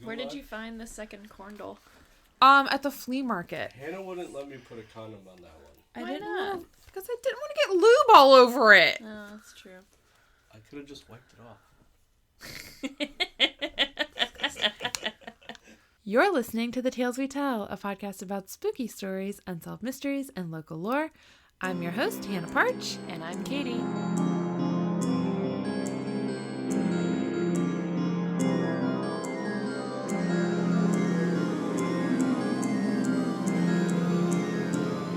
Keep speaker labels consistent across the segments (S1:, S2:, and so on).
S1: Where did you find the second corndle?
S2: At the flea market.
S3: Hannah wouldn't let me put a condom on that one.
S1: Why not?
S2: Because I didn't want to get lube all over it.
S1: Oh, that's true.
S3: I could have just wiped it off.
S2: You're listening to The Tales We Tell, a podcast about spooky stories, unsolved mysteries, and local lore. I'm your host, Hannah Parch.
S1: And I'm Katy.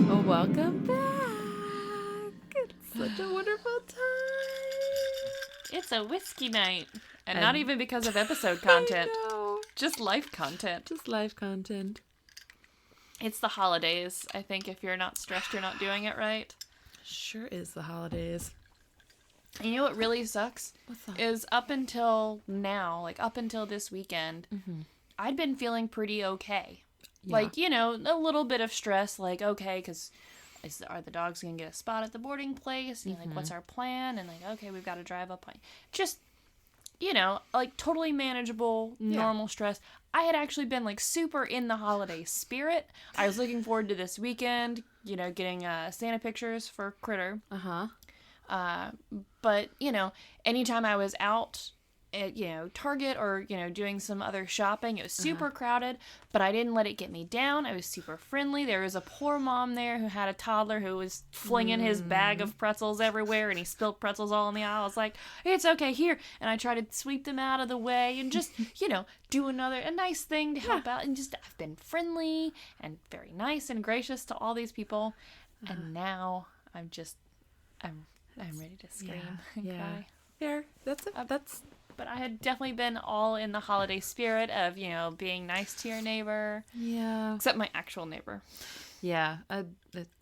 S2: Oh, welcome back. It's such a wonderful time.
S1: It's a whiskey night. And not even because of episode content.
S2: I know.
S1: Just life content.
S2: Just live content.
S1: It's the holidays. I think if you're not stressed, you're not doing it right.
S2: Sure is the holidays.
S1: And you know what really sucks?
S2: What's that?
S1: Is up until now, like up until this weekend, I'd been feeling pretty okay.
S2: Yeah.
S1: Like, you know, a little bit of stress, like, okay, because are the dogs going to get a spot at the boarding place? And, like, what's our plan? And, like, okay, we've got to drive up. Just, you know, like, totally manageable, normal stress. I had actually been, like, super in the holiday spirit. I was looking forward to this weekend, you know, getting Santa pictures for Critter. But, you know, anytime I was out at, you know, Target or, you know, doing some other shopping, it was super crowded, but I didn't let it get me down. I was super friendly. There was a poor mom there who had a toddler who was flinging his bag of pretzels everywhere, and he spilled pretzels all in the aisle. I was like, it's okay, here. And I tried to sweep them out of the way and just, you know, do a nice thing to help out. And just, I've been friendly and very nice and gracious to all these people. And now I'm ready to scream and cry.
S2: Fair. That's
S1: But I had definitely been all in the holiday spirit of, you know, being nice to your neighbor.
S2: Yeah.
S1: Except my actual neighbor.
S2: Yeah.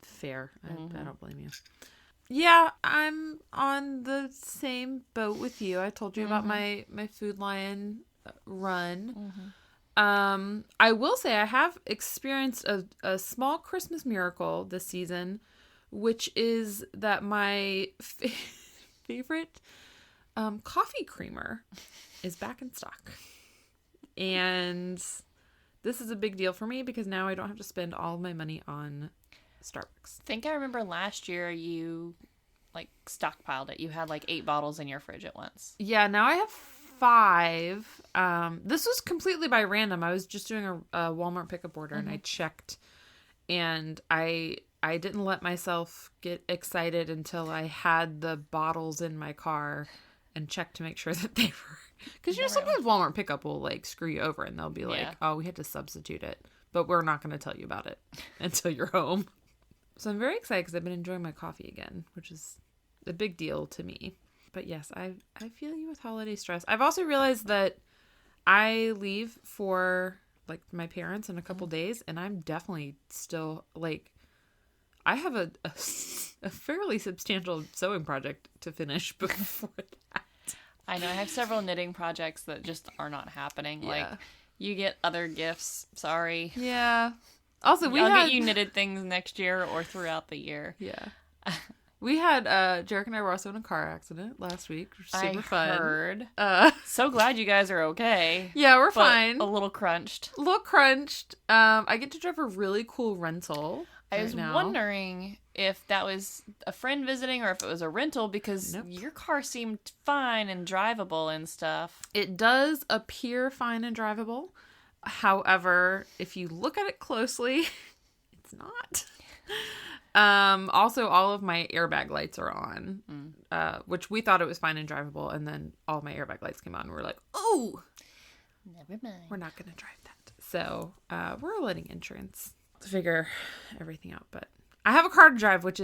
S2: Fair. I don't blame you. Yeah, I'm on the same boat with you. I told you about my Food Lion run. I will say I have experienced a small Christmas miracle this season, which is that my favorite coffee creamer is back in stock. And this is a big deal for me because now I don't have to spend all of my money on Starbucks.
S1: I think I remember last year you, like, stockpiled it. You had, like, 8 bottles in your fridge at once.
S2: Yeah, now I have 5. This was completely by random. I was just doing a Walmart pickup order and I checked, and I didn't let myself get excited until I had the bottles in my car and checked to make sure that they were, because you know sometimes Walmart pickup will like screw you over and they'll be like, oh, we had to substitute it, but we're not going to tell you about it until you're home. So I'm very excited because I've been enjoying my coffee again, which is a big deal to me. But yes, I feel you with holiday stress. I've also realized that I leave for like my parents in a couple days, and I'm definitely still like, I have a fairly substantial sewing project to finish before that.
S1: I know. I have several knitting projects that just are not happening. Yeah. Like, you get other gifts. Sorry.
S2: Yeah. Also,
S1: I'll get you knitted things next year or throughout the year.
S2: Yeah. We had, Jarek and I were also in a car accident last week, which was super fun.
S1: I heard. So glad you guys are okay.
S2: Yeah, we're fine.
S1: A little crunched.
S2: I get to drive a really cool rental.
S1: I was wondering if that was a friend visiting or if it was a rental, because your car seemed fine and drivable and stuff.
S2: It does appear fine and drivable. However, if you look at it closely, it's not. Also, all of my airbag lights are on, which we thought it was fine and drivable, and then all of my airbag lights came on, and we were like, oh,
S1: never mind.
S2: We're not going to drive that. So we're letting insurance to figure everything out. But I have a car to drive, and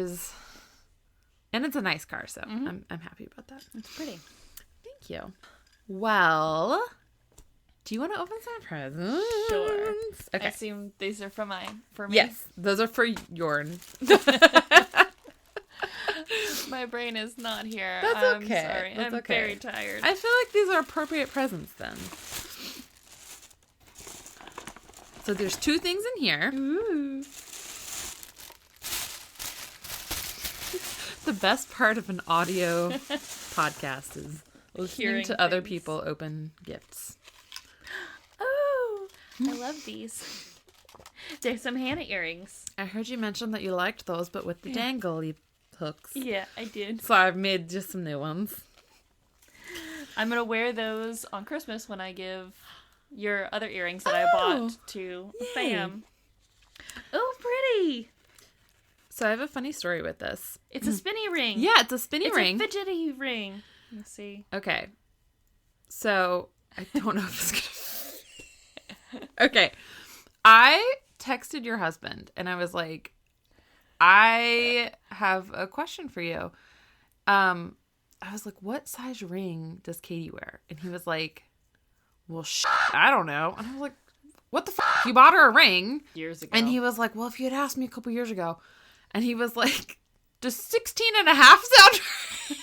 S2: it's a nice car, so I'm happy about that.
S1: It's pretty.
S2: Thank you. Well, do you want to open some presents?
S1: Sure.
S2: Okay.
S1: I assume these are for me.
S2: Yes, those are for yours.
S1: My brain is not here.
S2: That's
S1: I'm
S2: okay.
S1: sorry.
S2: That's
S1: I'm
S2: okay.
S1: very tired.
S2: I feel like these are appropriate presents then. So there's 2 things in here.
S1: Ooh.
S2: The best part of an audio podcast is listening
S1: Hearing
S2: to other
S1: things.
S2: people open gifts.
S1: Oh, I love these. There's some Hannah earrings.
S2: I heard you mention that you liked those, but with the dangly hooks.
S1: Yeah, I did.
S2: So I've made just some new ones.
S1: I'm going to wear those on Christmas when I give your other earrings that I bought to fam. Oh, pretty.
S2: So I have a funny story with this.
S1: It's a spinny ring.
S2: Yeah, it's a spinny ring.
S1: It's a fidgety ring. Let's see.
S2: Okay. So I don't know if it's going to... Okay. I texted your husband and I was like, I have a question for you. I was like, what size ring does Katy wear? And he was like, well, I don't know. And I was like, what the fuck? You bought her a ring.
S1: Years ago.
S2: And he was like, well, if you had asked me a couple years ago. And he was like, does 16 and a half sound right?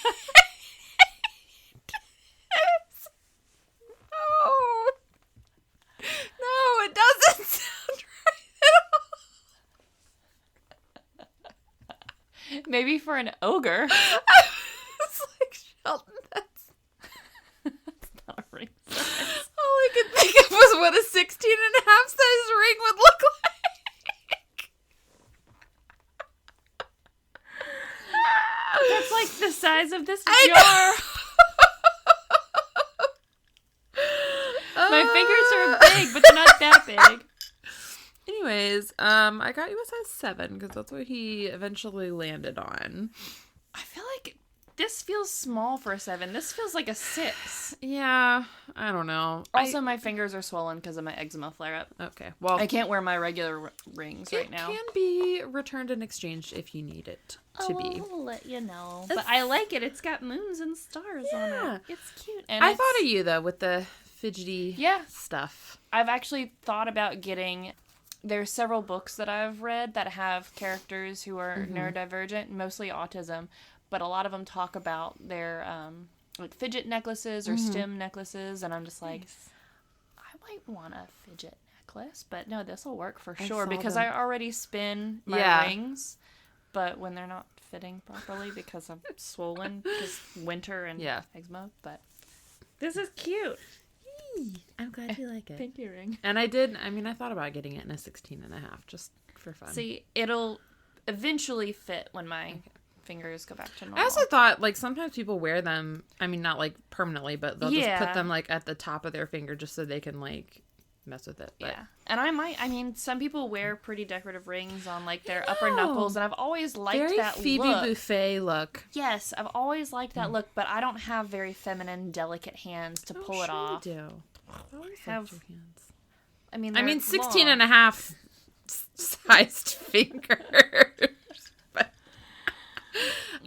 S2: No, it doesn't sound right at all.
S1: Maybe for an ogre.
S2: It's like, Sheldon, that's
S1: Not a ring size.
S2: all I could think of was what a 16 and a half size ring would look like.
S1: That's like the size of this jar. My fingers are big, but they're not that big.
S2: Anyways, I got you a size 7 because that's what he eventually landed on.
S1: I feel like this feels small for a 7. This feels like a 6.
S2: Yeah, I don't know.
S1: Also, my fingers are swollen because of my eczema flare-up.
S2: Okay, well,
S1: I can't wear my regular rings right now.
S2: It can be returned and exchanged if you need it to be.
S1: I'll let you know. But I like it. It's got moons and stars on
S2: Yeah.
S1: it. It's cute. And
S2: I thought of you, though, with the fidgety stuff.
S1: I've actually thought about getting... There's several books that I've read that have characters who are neurodivergent, mostly autism, but a lot of them talk about their like fidget necklaces or stem necklaces, and I'm just like, I might want a fidget necklace, but no, this will work for sure because I already spin my rings, but when they're not fitting properly because I'm swollen because winter and eczema, but this is cute.
S2: I'm glad you like it.
S1: Pinky ring.
S2: And I thought about getting it in a 16 and a half just for fun.
S1: See, it'll eventually fit when my fingers go back to normal.
S2: I also thought, like, sometimes people wear them, I mean, not, like, permanently, but they'll just put them, like, at the top of their finger just so they can, like, mess with it. But.
S1: Yeah. And some people wear pretty decorative rings on, like, their upper knuckles, and I've always liked that
S2: Phoebe
S1: look.
S2: Buffet look.
S1: Yes, I've always liked that look, but I don't have very feminine, delicate hands to pull it off.
S2: You do. I always
S1: have
S2: your hands.
S1: I mean,
S2: 16 and a half sized fingers. But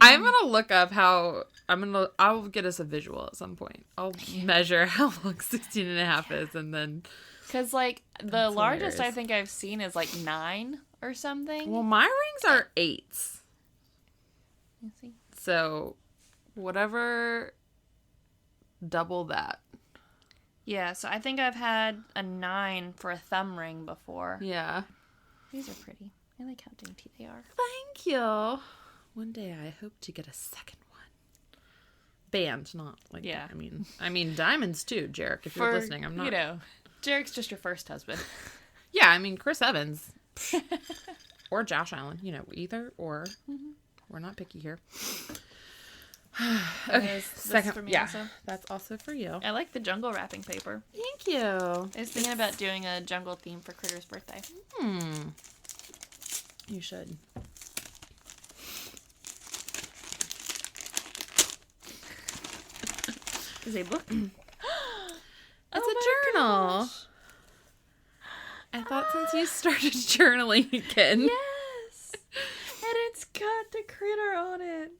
S2: I'm going to look up I'll get us a visual at some point. I'll measure how long 16 and a half is and then.
S1: Because, like, the largest I think I've seen is, like, 9 or something.
S2: Well, my rings are 8s.
S1: You see?
S2: So, whatever, double that.
S1: Yeah, so I think I've had a 9 for a thumb ring before.
S2: Yeah.
S1: These are pretty. I like how dainty they are.
S2: Thank you. One day I hope to get a second one. Band, not like that. I mean diamonds too, Jarek, if you're listening. I'm not.
S1: You know, Jarek's just your first husband.
S2: Yeah, I mean Chris Evans. Or Josh Allen, either or. We're not picky here. Okay, second
S1: for me also.
S2: That's also for you.
S1: I like the jungle wrapping paper.
S2: Thank you.
S1: I was thinking about doing a jungle theme for Critter's birthday.
S2: You should.
S1: Is a book?
S2: It's a journal. Gosh. I thought since you started journaling again.
S1: Yes. And it's got the critter on it.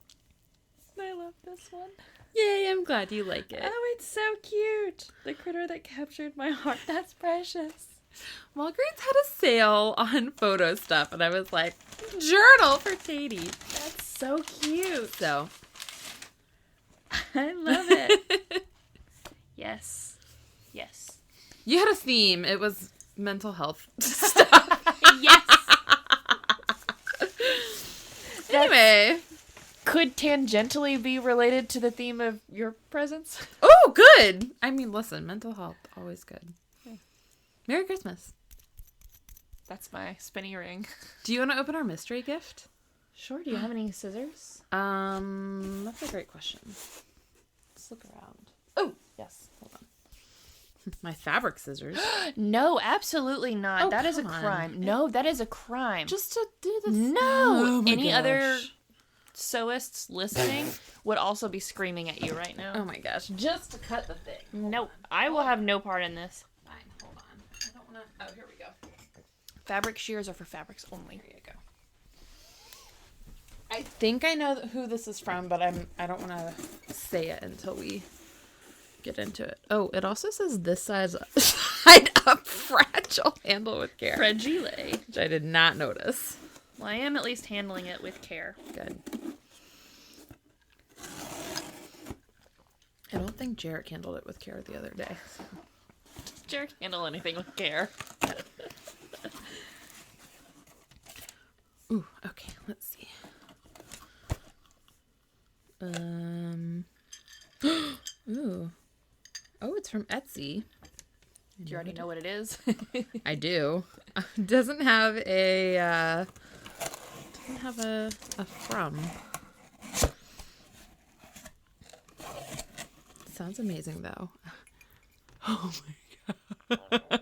S1: I love this one.
S2: Yay, I'm glad you like it.
S1: Oh, it's so cute. The critter that captured my heart. That's precious.
S2: Walgreens had a sale on photo stuff, and I was like, journal for Katy.
S1: That's so cute.
S2: So.
S1: I love it. Yes. Yes.
S2: You had a theme. It was mental health stuff.
S1: Yes.
S2: Anyway.
S1: Could tangentially be related to the theme of your presents.
S2: Oh, good. I mean, listen, mental health, always good. Merry Christmas.
S1: That's my spinny ring.
S2: Do you want to open our mystery gift?
S1: Sure. Do you have any scissors?
S2: That's a great question. Let's look around. Oh, yes. Hold on. My fabric scissors.
S1: No, absolutely not.
S2: Oh,
S1: that is a
S2: come on.
S1: crime. No, that is a crime.
S2: Just to do this.
S1: No.
S2: Oh my
S1: Any other
S2: gosh.
S1: sewists listening would also be screaming at you right now.
S2: Oh my gosh. Just to cut the thing.
S1: Nope. I will have no part in this.
S2: Fine. Hold on. I don't want to. Oh, here we go.
S1: Fabric shears are for fabrics only.
S2: There you go. I think I know who this is from, but I don't want to say it until we get into it. Oh, it also says this side up fragile, handle with care.
S1: Fragile.
S2: Which I did not notice.
S1: Well, I am at least handling it with care.
S2: Good. I don't think Jarek handled it with care the other day. So.
S1: Jarek handle anything with care.
S2: Ooh, okay, let's see. Ooh. Oh, it's from Etsy.
S1: Do you already know what it is?
S2: I do. Doesn't have a from. Sounds amazing though. Oh my god.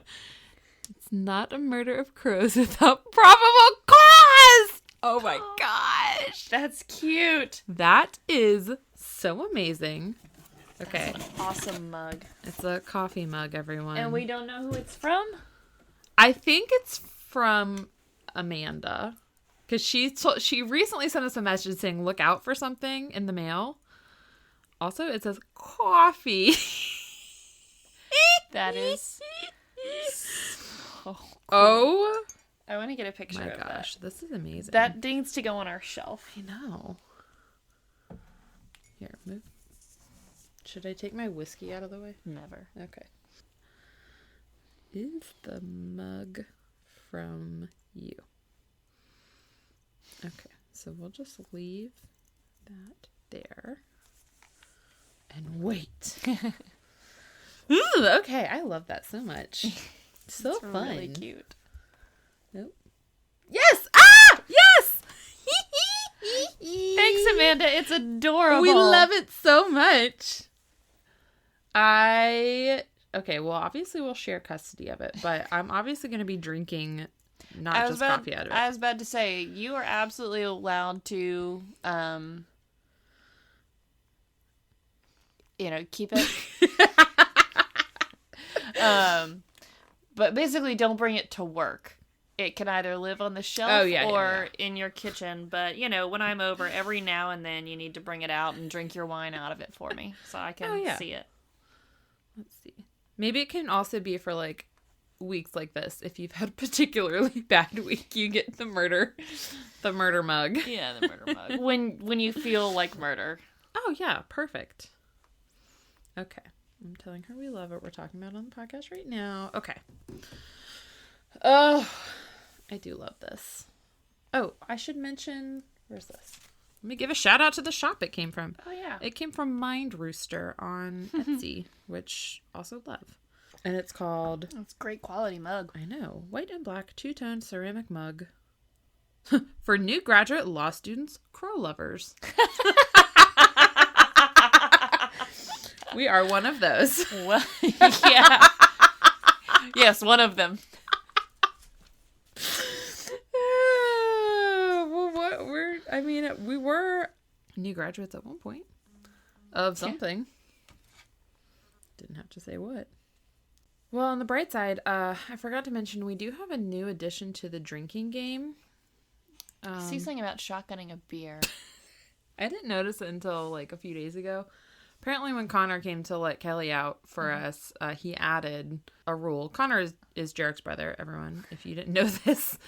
S2: It's not a murder of crows without probable cause. Oh my gosh.
S1: That's cute.
S2: That is so amazing. Okay.
S1: That's an awesome mug.
S2: It's a coffee mug, everyone.
S1: And we don't know who it's from?
S2: I think it's from Amanda. Because she recently sent us a message saying, look out for something in the mail. Also, it says coffee.
S1: That is so cool.
S2: Oh
S1: I want to get a picture
S2: my
S1: of
S2: gosh, this is amazing.
S1: that. That needs to go on our shelf.
S2: I know. Here, move. Should I take my whiskey out of the way?
S1: Never.
S2: Okay. Is the mug from you? Okay, so we'll just leave that there. And wait. Ooh, okay, I love that so much. So
S1: It's
S2: fun.
S1: really cute.
S2: Nope. Yes! Ah! Yes!
S1: Thanks, Amanda. It's adorable.
S2: We love it so much. Okay, well, obviously we'll share custody of it, but I'm obviously going to be drinking not just coffee out of it.
S1: I was about to say, you are absolutely allowed to, keep it. But basically don't bring it to work. It can either live on the shelf or in your kitchen. But, when I'm over, every now and then you need to bring it out and drink your wine out of it for me so I can see it.
S2: Let's see. Maybe it can also be for, weeks like this. If you've had a particularly bad week, you get the murder mug.
S1: Yeah, the murder mug. When you feel like murder.
S2: Oh, yeah. Perfect. Okay. I'm telling her we love what we're talking about on the podcast right now. Okay. Oh, I do love this. Oh, I should mention, where's this? Let me give a shout out to the shop it came from.
S1: Oh, yeah.
S2: It came from Mind Rooster on Etsy, which also love. And it's called...
S1: It's a great quality mug.
S2: I know. White and black two-tone ceramic mug. For new graduate law students, crow lovers. We are one of those.
S1: Well, yeah. Yes, one of them.
S2: We were new graduates at one point of something. Yeah. Didn't have to say what. Well, on the bright side, I forgot to mention we do have a new addition to the drinking game.
S1: See something about shotgunning a beer.
S2: I didn't notice it until a few days ago. Apparently when Connor came to let Kelly out for us, he added a rule. Connor is Jarek's brother, everyone, if you didn't know this.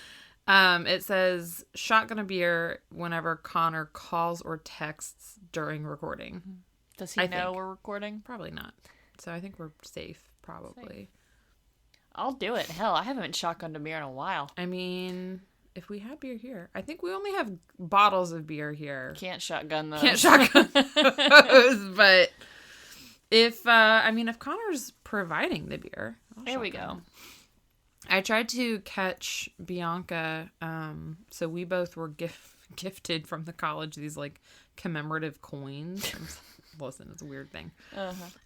S2: It says shotgun a beer whenever Connor calls or texts during recording.
S1: Does he know we're recording?
S2: Probably not. So I think we're safe, probably. Safe.
S1: I'll do it. Hell, I haven't shotgunned a beer in a while.
S2: I mean, if we had beer here, I think we only have bottles of beer here.
S1: Can't shotgun those.
S2: Can't shotgun those, but if Connor's providing the beer,
S1: there we go.
S2: I tried to catch Bianca. So we both were gifted from the college these like commemorative coins. Listen, it's a weird thing.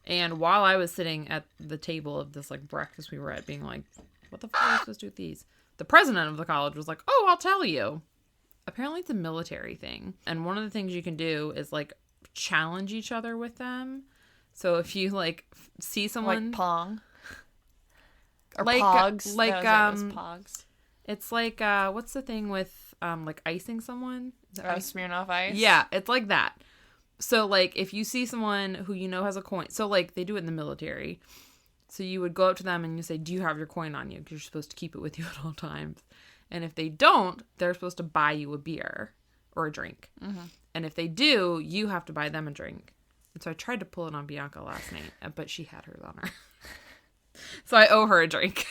S2: And while I was sitting at the table of this like breakfast we were at, being like, what the fuck are we supposed to do with these? The president of the college was like, oh, I'll tell you. Apparently it's a military thing. And one of the things you can do is like challenge each other with them. So if you like see someone
S1: Like Pong. Or
S2: like
S1: Pogs.
S2: like
S1: That was Pogs.
S2: it's like what's the thing with like icing someone? Is it
S1: Or Smirnoff Ice.
S2: Yeah, it's like that. So like if you see someone who you know has a coin, so like they do it in the military. So you would go up to them and you say, do you have your coin on you? Because you're supposed to keep it with you at all times. And if they don't, they're supposed to buy you a beer or a drink. And if they do, you have to buy them a drink. And so I tried to pull it on Bianca last night, but she had hers on her. So I owe her a drink.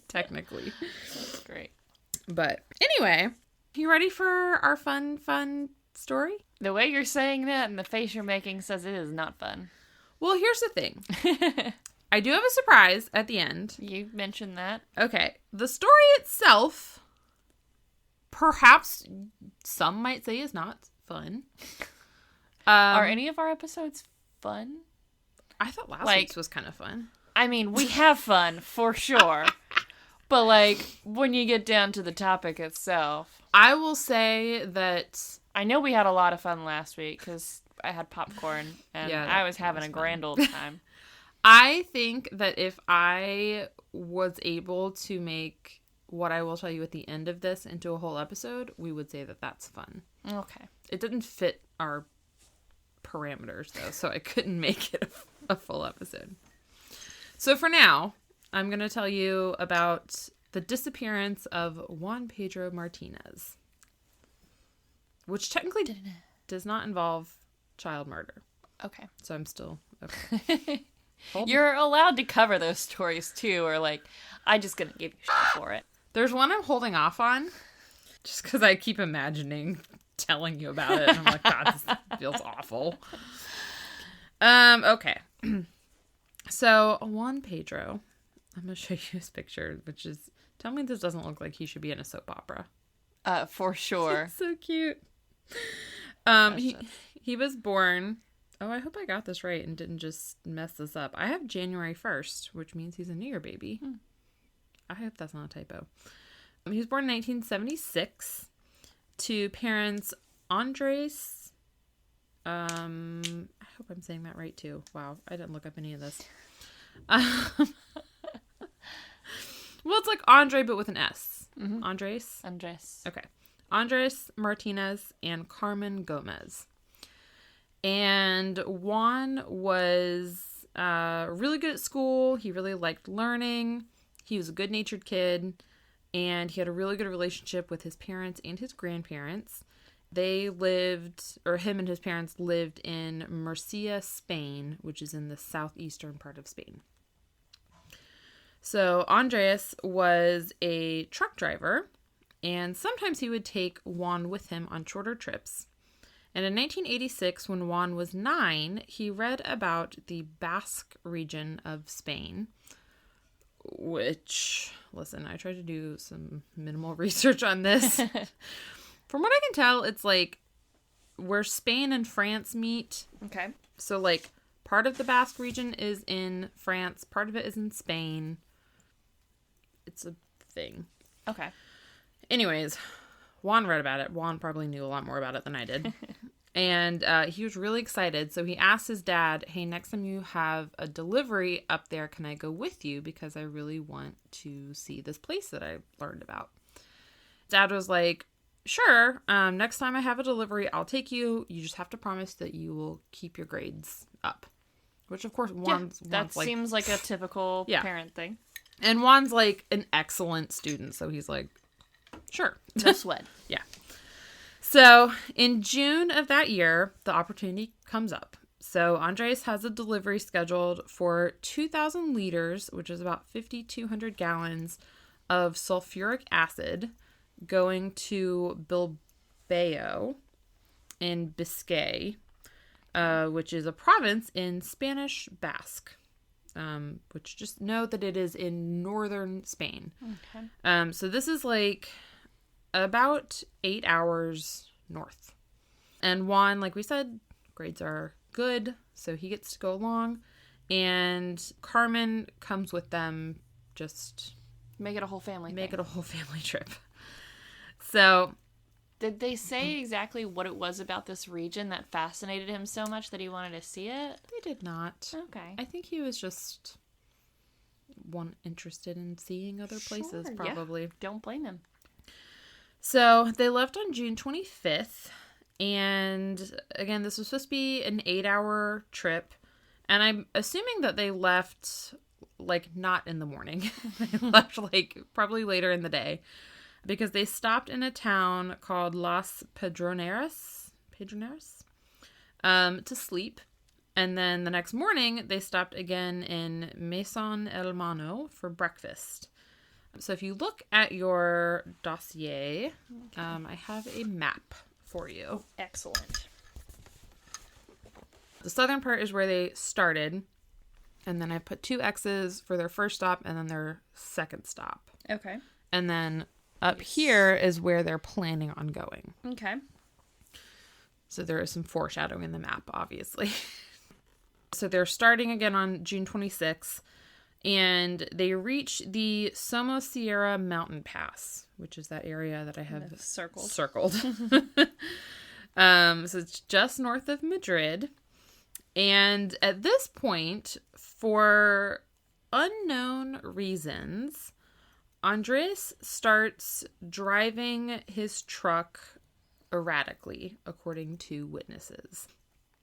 S2: Technically.
S1: That's great.
S2: But anyway, you ready for our fun story?
S1: The way you're saying that and the face you're making says it is not fun.
S2: Well, here's the thing. I do have a surprise at the end.
S1: You mentioned that.
S2: Okay. The story itself, perhaps some might say, is not fun.
S1: Are any of our episodes fun?
S2: I thought last
S1: like,
S2: week's was kind of fun.
S1: I mean, we have fun, for sure. But, like, when you get down to the topic itself.
S2: I will say that...
S1: I know we had a lot of fun last week, because I had popcorn, and
S2: Yeah,
S1: I was having a grand old time.
S2: I think that if I was able to make what I will tell you at the end of this into a whole episode, we would say that that's fun.
S1: Okay.
S2: It didn't fit our parameters, though, so I couldn't make it a full episode. So for now, I'm going to tell you about the disappearance of Juan Pedro Martinez, which technically does not involve child murder.
S1: Okay.
S2: So I'm still okay.
S1: You're allowed to cover those stories, too, or, like, I'm just going to give you shit for it.
S2: There's one I'm holding off on, just because I keep imagining telling you about it. And I'm like, God, this feels awful. Okay. So, Juan Pedro, I'm going to show you his picture, which is, tell me this doesn't look like he should be in a soap opera.
S1: For sure.
S2: So cute. He was born, oh, I hope I got this right and didn't just mess this up. I have January 1st, which means he's a New Year baby. I hope that's not a typo. He was born in 1976 to parents Andres. I hope I'm saying that right too. Wow, I didn't look up any of this. Well, it's like Andre, but with an S. Andres?
S1: Andres.
S2: Okay. Andres Martinez and Carmen Gomez. And Juan was really good at school. He really liked learning. He was a good-natured kid. And he had a really good relationship with his parents and his grandparents. They lived, or him and his parents lived in Murcia, Spain, which is in the southeastern part of Spain. So Andres was a truck driver, and sometimes he would take Juan with him on shorter trips. And in 1986, when Juan was 9, he read about the Basque region of Spain, which, listen, I tried to do some minimal research on this. From what I can tell, it's like where Spain and France meet.
S1: Okay.
S2: So, like, part of the Basque region is in France, part of it is in Spain. It's a thing.
S1: Okay.
S2: Anyways, Juan read about it. Juan probably knew a lot more about it than I did. And he was really excited. So he asked his dad, hey, next time you have a delivery up there, can I go with you? Because I really want to see this place that I learned about. Dad was like, sure. Next time I have a delivery, I'll take you. You just have to promise that you will keep your grades up. Which, of course, Juan's
S1: that
S2: like,
S1: seems like a typical parent thing.
S2: And Juan's like an excellent student. So he's like, sure.
S1: No sweat.
S2: Yeah. So in June of that year, the opportunity comes up. So Andres has a delivery scheduled for 2,000 liters, which is about 5,200 gallons of sulfuric acid going to Bilbao in Biscay, which is a province in Spanish Basque. which just know that it is in northern Spain.
S1: Okay.
S2: So this is like about 8 hours north. And Juan, like we said, grades are good, so he gets to go along. And Carmen comes with them, just
S1: Make it a whole family
S2: make
S1: thing.
S2: it a whole family trip. So
S1: Did they say exactly what it was about this region that fascinated him so much that he wanted to see it?
S2: they did not.
S1: Okay.
S2: I think he was just interested in seeing other places,
S1: Sure, yeah.
S2: probably.
S1: Don't blame him.
S2: So they left on June 25th. And again, this was supposed to be an 8-hour trip. And I'm assuming that they left, like, not in the morning. They left, like, probably later in the day. Because they stopped in a town called Las Pedroneras to sleep. And then the next morning, they stopped again in Mason El Mano for breakfast. So if you look at your dossier, I have a map for you.
S1: Excellent.
S2: The southern part is where they started. And then I put 2 X's for their first stop and then their second stop.
S1: Okay.
S2: And then up here is where they're planning on going.
S1: Okay.
S2: So there is some foreshadowing in the map, obviously. So they're starting again on June 26th. And they reach the Somosierra Mountain Pass, which is that area that I have circled. So it's just north of Madrid. And at this point, for unknown reasons, Andres starts driving his truck erratically, according to witnesses.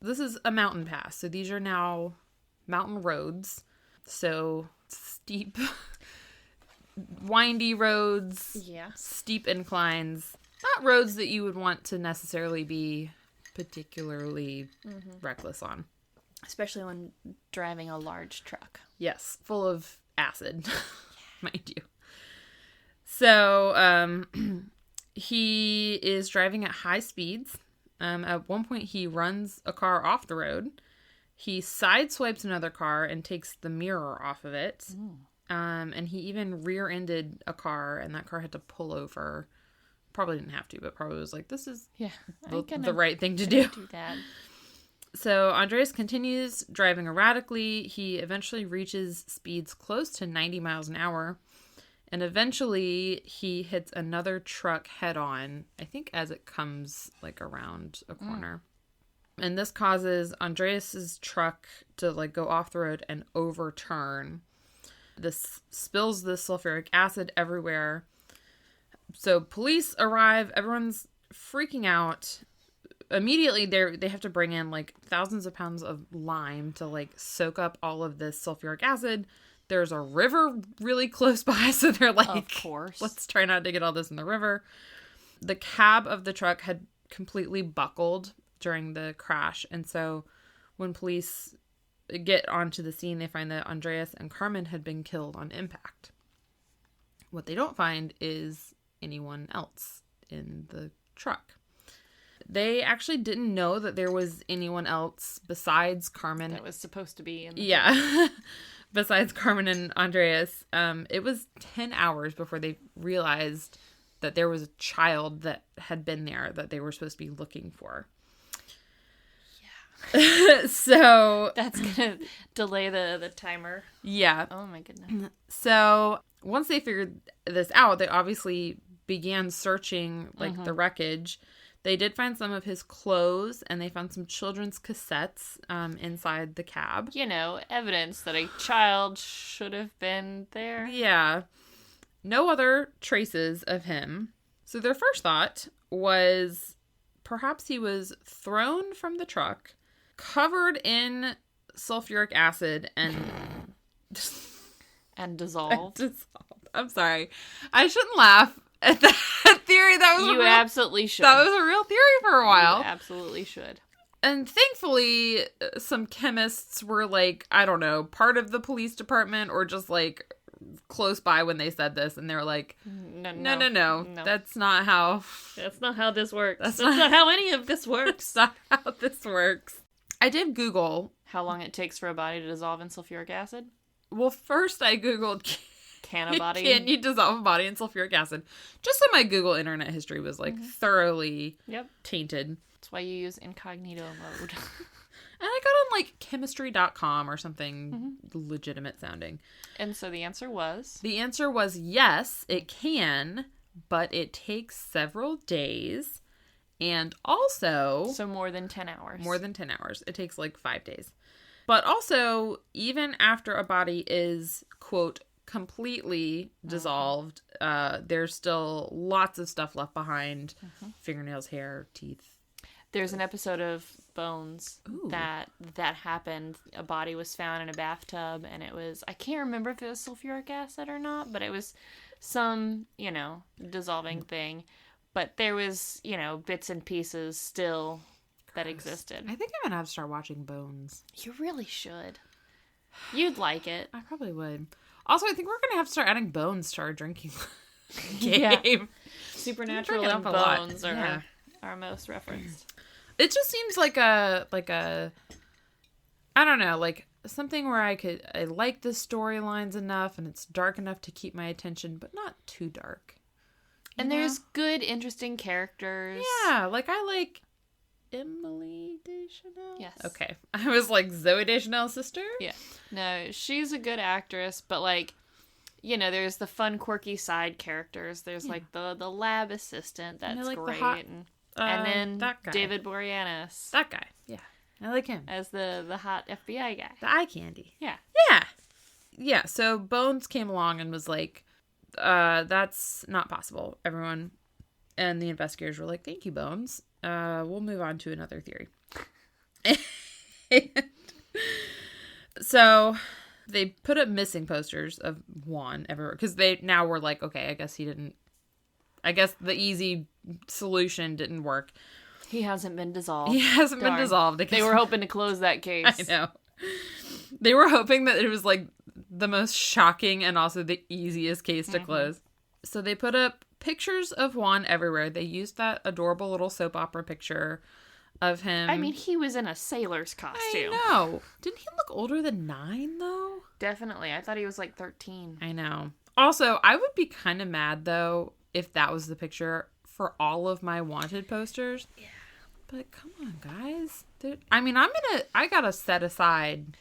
S2: This is a mountain pass, so these are now mountain roads. So steep, windy roads, steep inclines. Not roads that you would want to necessarily be particularly reckless on.
S1: Especially when driving a large truck.
S2: Yes, full of acid, mind you. So he is driving at high speeds. At one point, he runs a car off the road. He sideswipes another car and takes the mirror off of it. And he even rear-ended a car, and that car had to pull over. Probably didn't have to, but probably was like, this is the right thing to do.
S1: That.
S2: So Andres continues driving erratically. He eventually reaches speeds close to 90 miles an hour. And eventually he hits another truck head on, I think as it comes like around a corner. And this causes Andreas's truck to like go off the road and overturn. This spills the sulfuric acid everywhere. So police arrive. Everyone's freaking out. Immediately they have to bring in like thousands of pounds of lime to like soak up all of this sulfuric acid. There's a river really close by, so they're like,
S1: of course,
S2: let's try not to get all this in the river. The cab of the truck had completely buckled during the crash, and so when police get onto the scene, they find that Andreas and Carmen had been killed on impact. What they don't find is anyone else in the truck. They actually didn't know that there was anyone else besides Carmen.
S1: That was supposed to be in the
S2: truck. Besides Carmen and Andreas. It was 10 hours before they realized that there was a child that had been there that they were supposed to be looking for. Yeah. So
S1: that's gonna delay the timer.
S2: Yeah.
S1: Oh my goodness.
S2: So once they figured this out, they obviously began searching like the wreckage. They did find some of his clothes, and they found some children's cassettes inside the cab.
S1: You know, evidence that a child should have been there.
S2: Yeah. No other traces of him. So their first thought was perhaps he was thrown from the truck, covered in sulfuric acid, and...
S1: and dissolved.
S2: I'm sorry. I shouldn't laugh at that theory. That was
S1: you absolutely should.
S2: That was a real theory for a while.
S1: You absolutely should.
S2: And thankfully, some chemists were like, I don't know, part of the police department or just like close by when they said this, and they were like, no. That's not how
S1: this works. That's not how any of this works.
S2: That's not how this works. I did Google
S1: how long it takes for a body to dissolve in sulfuric acid.
S2: Well, first I Googled,
S1: Can a body?
S2: can you dissolve a body in sulfuric acid? Just so my Google internet history was like thoroughly tainted.
S1: That's why you use incognito mode.
S2: And I got on like chemistry.com or something legitimate sounding.
S1: And so the answer was?
S2: The answer was yes, it can, but it takes several days. And also...
S1: So more than 10 hours.
S2: More than 10 hours. It takes like 5 days. But also, even after a body is, quote, completely dissolved, there's still lots of stuff left behind. Fingernails, hair, teeth.
S1: There's an episode of Bones that happened. A body was found in a bathtub, and it was, I can't remember if it was sulfuric acid or not, but it was some, dissolving thing. But there was, bits and pieces still that existed.
S2: I think I'm going to have to start watching Bones.
S1: You really should. You'd like it.
S2: I probably would. Also, I think we're going to have to start adding Bones to our drinking game.
S1: Yeah. Supernatural and Bones are our most referenced.
S2: It just seems like a I don't know, like something where I like the storylines enough and it's dark enough to keep my attention, but not too dark.
S1: And there's good, interesting characters.
S2: Yeah, like I like Emily Deschanel.
S1: Yes.
S2: Okay. I was like Zooey Deschanel's sister?
S1: Yeah. No, she's a good actress, but like, there's the fun, quirky side characters. There's like the lab assistant that's
S2: like
S1: great.
S2: the hot,
S1: and then
S2: that guy.
S1: David Boreanaz.
S2: That guy. Yeah. I like him.
S1: As the hot FBI guy.
S2: The eye candy.
S1: Yeah.
S2: Yeah. Yeah, so Bones came along and was like, that's not possible, everyone. And the investigators were like, thank you, Bones. We'll move on to another theory. So they put up missing posters of Juan everywhere because they now were like, okay, I guess the easy solution didn't work.
S1: He hasn't been dissolved.
S2: He hasn't been dissolved.
S1: They were hoping to close that case.
S2: I know. They were hoping that it was like the most shocking and also the easiest case to close. So they put up pictures of Juan everywhere. They used that adorable little soap opera picture of him.
S1: I mean, he was in a sailor's costume.
S2: I know. Didn't he look older than 9, though?
S1: Definitely. I thought he was like 13.
S2: I know. Also, I would be kind of mad, though, if that was the picture for all of my wanted posters. Yeah. But come on, guys. I gotta set aside.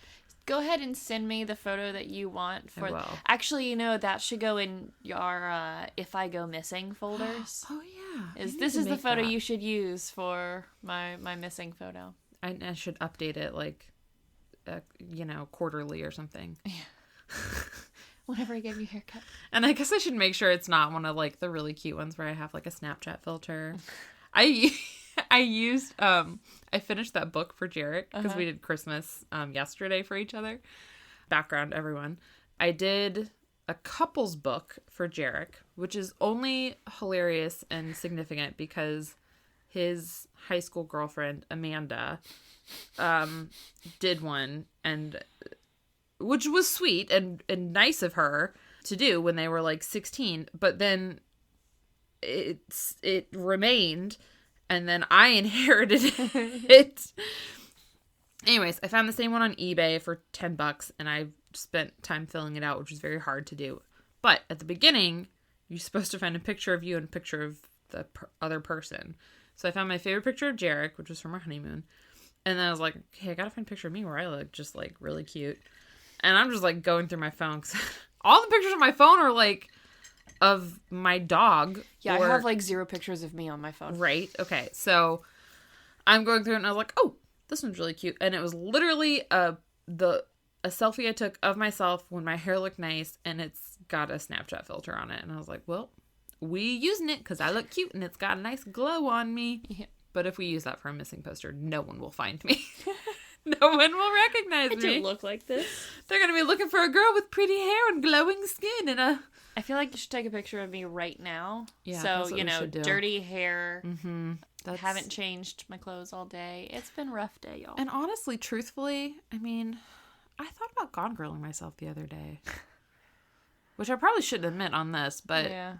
S1: Go ahead and send me the photo that you want for.
S2: I will.
S1: Actually, that should go in your If I Go Missing folders.
S2: Oh yeah.
S1: This is the photo you should use for my missing photo.
S2: I should update it like, quarterly or something.
S1: Yeah. Whenever I give you a haircut.
S2: And I guess I should make sure it's not one of like the really cute ones where I have like a Snapchat filter. I used I finished that book for Jarek because we did Christmas yesterday for each other. Background, everyone. I did a couples book for Jarek, which is only hilarious and significant because his high school girlfriend Amanda did one, and which was sweet and nice of her to do when they were like 16, but then it remained. And then I inherited it. Anyways, I found the same one on eBay for $10, and I spent time filling it out, which was very hard to do. But at the beginning, you're supposed to find a picture of you and a picture of the other person. So I found my favorite picture of Jarek, which was from our honeymoon. And then I was like, okay, I gotta find a picture of me where I look just like really cute. And I'm just like going through my phone because all the pictures on my phone are like of my dog.
S1: Yeah, I have like 0 pictures of me on my phone.
S2: Right. Okay. So I'm going through it and I was like, oh, this one's really cute. And it was literally a selfie I took of myself when my hair looked nice, and it's got a Snapchat filter on it. And I was like, well, we using it because I look cute and it's got a nice glow on me. Yeah. But if we use that for a missing poster, no one will find me. No one will recognize me.
S1: I don't look like this.
S2: They're going to be looking for a girl with pretty hair and glowing skin and a...
S1: I feel like you should take a picture of me right now.
S2: Yeah,
S1: so, dirty hair.
S2: Mm-hmm.
S1: I haven't changed my clothes all day. It's been a rough day, y'all.
S2: And honestly, truthfully, I thought about gone girling myself the other day. Which I probably shouldn't admit on this, but...
S1: Yeah.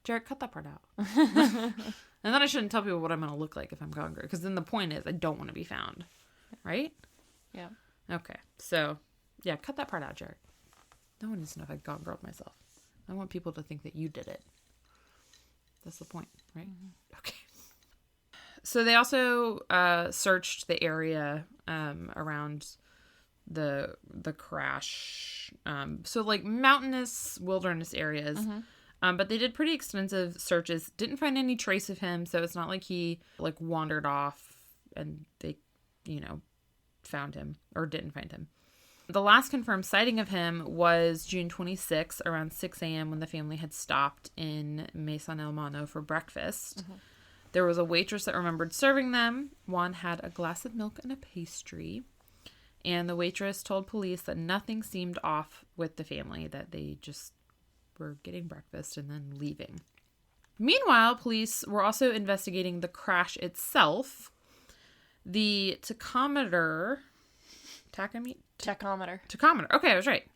S2: Jarek, cut that part out. And then I shouldn't tell people what I'm going to look like if I'm gone girl. Because then the point is, I don't want to be found. Right?
S1: Yeah.
S2: Okay. So, Yeah, cut that part out, Jared. No one needs to know if I got grilled myself. I want people to think that you did it. That's the point, right? Mm-hmm. Okay. So they also searched the area around the crash. So like mountainous wilderness areas. Mm-hmm. But they did pretty extensive searches. Didn't find any trace of him. So it's not like he like wandered off and they, found him or didn't find him. The last confirmed sighting of him was June 26 around 6 a.m. when the family had stopped in Mesa del Mano for breakfast. Mm-hmm. There was a waitress that remembered serving them. Juan had a glass of milk and a pastry. And the waitress told police that nothing seemed off with the family, that they just were getting breakfast and then leaving. Meanwhile, police were also investigating the crash itself. The tachometer. Okay, I was right.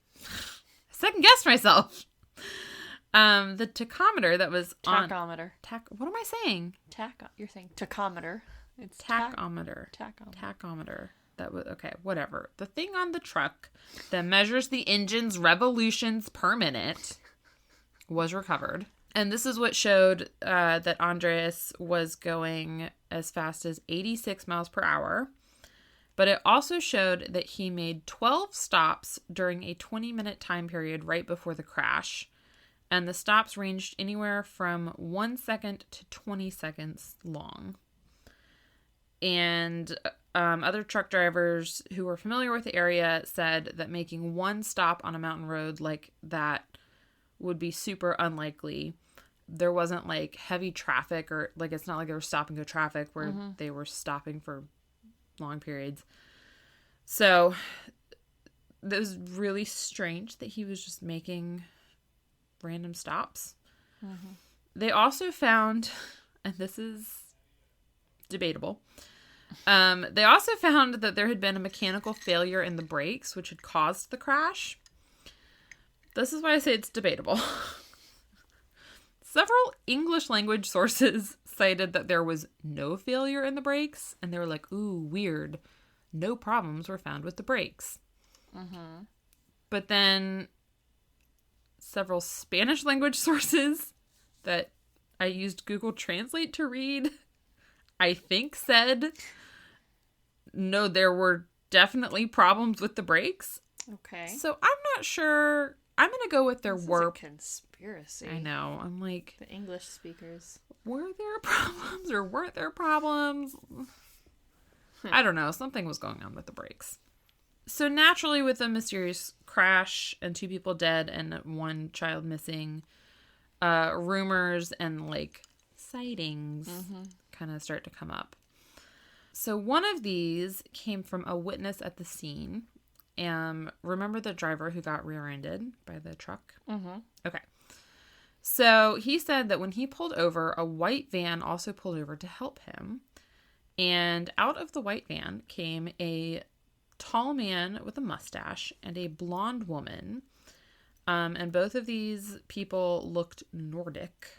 S2: Second guessed myself. The tachometer that was
S1: tachometer.
S2: What am I saying?
S1: You're saying tachometer. It's
S2: tachometer. Tachometer. That was okay. Whatever. The thing on the truck that measures the engine's revolutions per minute was recovered, and this is what showed that Andres was going as fast as 86 miles per hour. But it also showed that he made 12 stops during a 20-minute time period right before the crash. And the stops ranged anywhere from 1 second to 20 seconds long. And other truck drivers who were familiar with the area said that making one stop on a mountain road like that would be super unlikely. There wasn't like heavy traffic or like it's not like they were stopping to traffic where they were stopping for long periods. So it was really strange that he was just making random stops. Mm-hmm. They also found, and this is debatable, they also found that there had been a mechanical failure in the brakes, which had caused the crash. This is why I say it's debatable. Several English language sources cited that there was no failure in the brakes, and they were like, ooh, weird. No problems were found with the brakes. Mm-hmm. But then several Spanish language sources that I used Google Translate to read, I think said, no, there were definitely problems with the brakes.
S1: Okay.
S2: So I'm not sure. I'm going to go with there were.
S1: This is a conspiracy.
S2: I know. I'm like.
S1: The English speakers.
S2: Were there problems or weren't there problems? I don't know. Something was going on with the brakes. So naturally, with a mysterious crash and 2 people dead and 1 child missing, rumors and like sightings kind of start to come up. So one of these came from a witness at the scene. Remember the driver who got rear-ended by the truck? Mm-hmm. Okay. So he said that when he pulled over, a white van also pulled over to help him. And out of the white van came a tall man with a mustache and a blonde woman. And both of these people looked Nordic.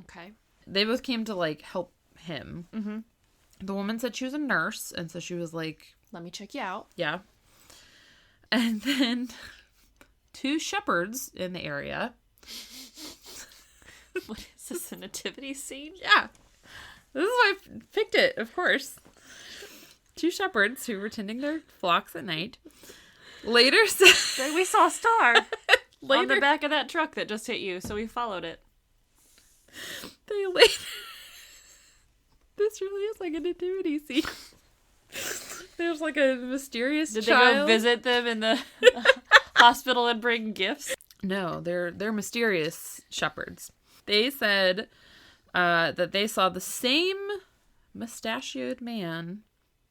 S1: Okay.
S2: They both came to like help him. Mm-hmm. The woman said she was a nurse. And so she was like,
S1: let me check you out.
S2: Yeah. And then 2 shepherds in the area.
S1: What is this, a nativity scene?
S2: Yeah. This is why I picked it, of course. 2 shepherds who were tending their flocks at night. Later said...
S1: We saw a star on the back of that truck that just hit you, so we followed it.
S2: They later... This really is like a nativity scene. There's like a mysterious child.
S1: Did they go visit them in the hospital and bring gifts?
S2: No, they're mysterious shepherds. They said that they saw the same mustachioed man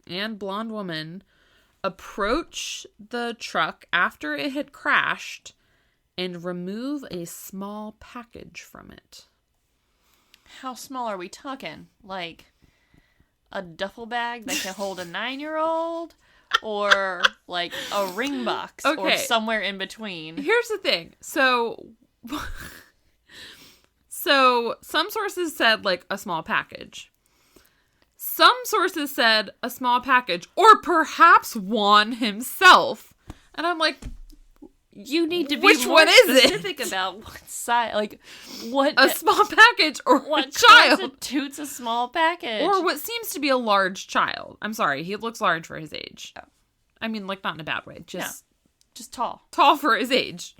S2: and blonde woman approach the truck after it had crashed and remove a small package from it.
S1: How small are we talking? Like a duffel bag that can hold a 9-year-old? Or like a ring box? Okay. Or somewhere in between?
S2: Here's the thing. So some sources said like a small package. Some sources said a small package, or perhaps Juan himself And I'm like,
S1: you need to be
S2: which
S1: more
S2: one is it?
S1: specific about what size, like what
S2: A small package or
S1: what
S2: a child?
S1: constitutes a small package,
S2: Or what seems to be a large child. I'm sorry, he looks large for his age.
S1: Oh.
S2: I mean, like, not in a bad way. Just
S1: tall,
S2: tall for his age.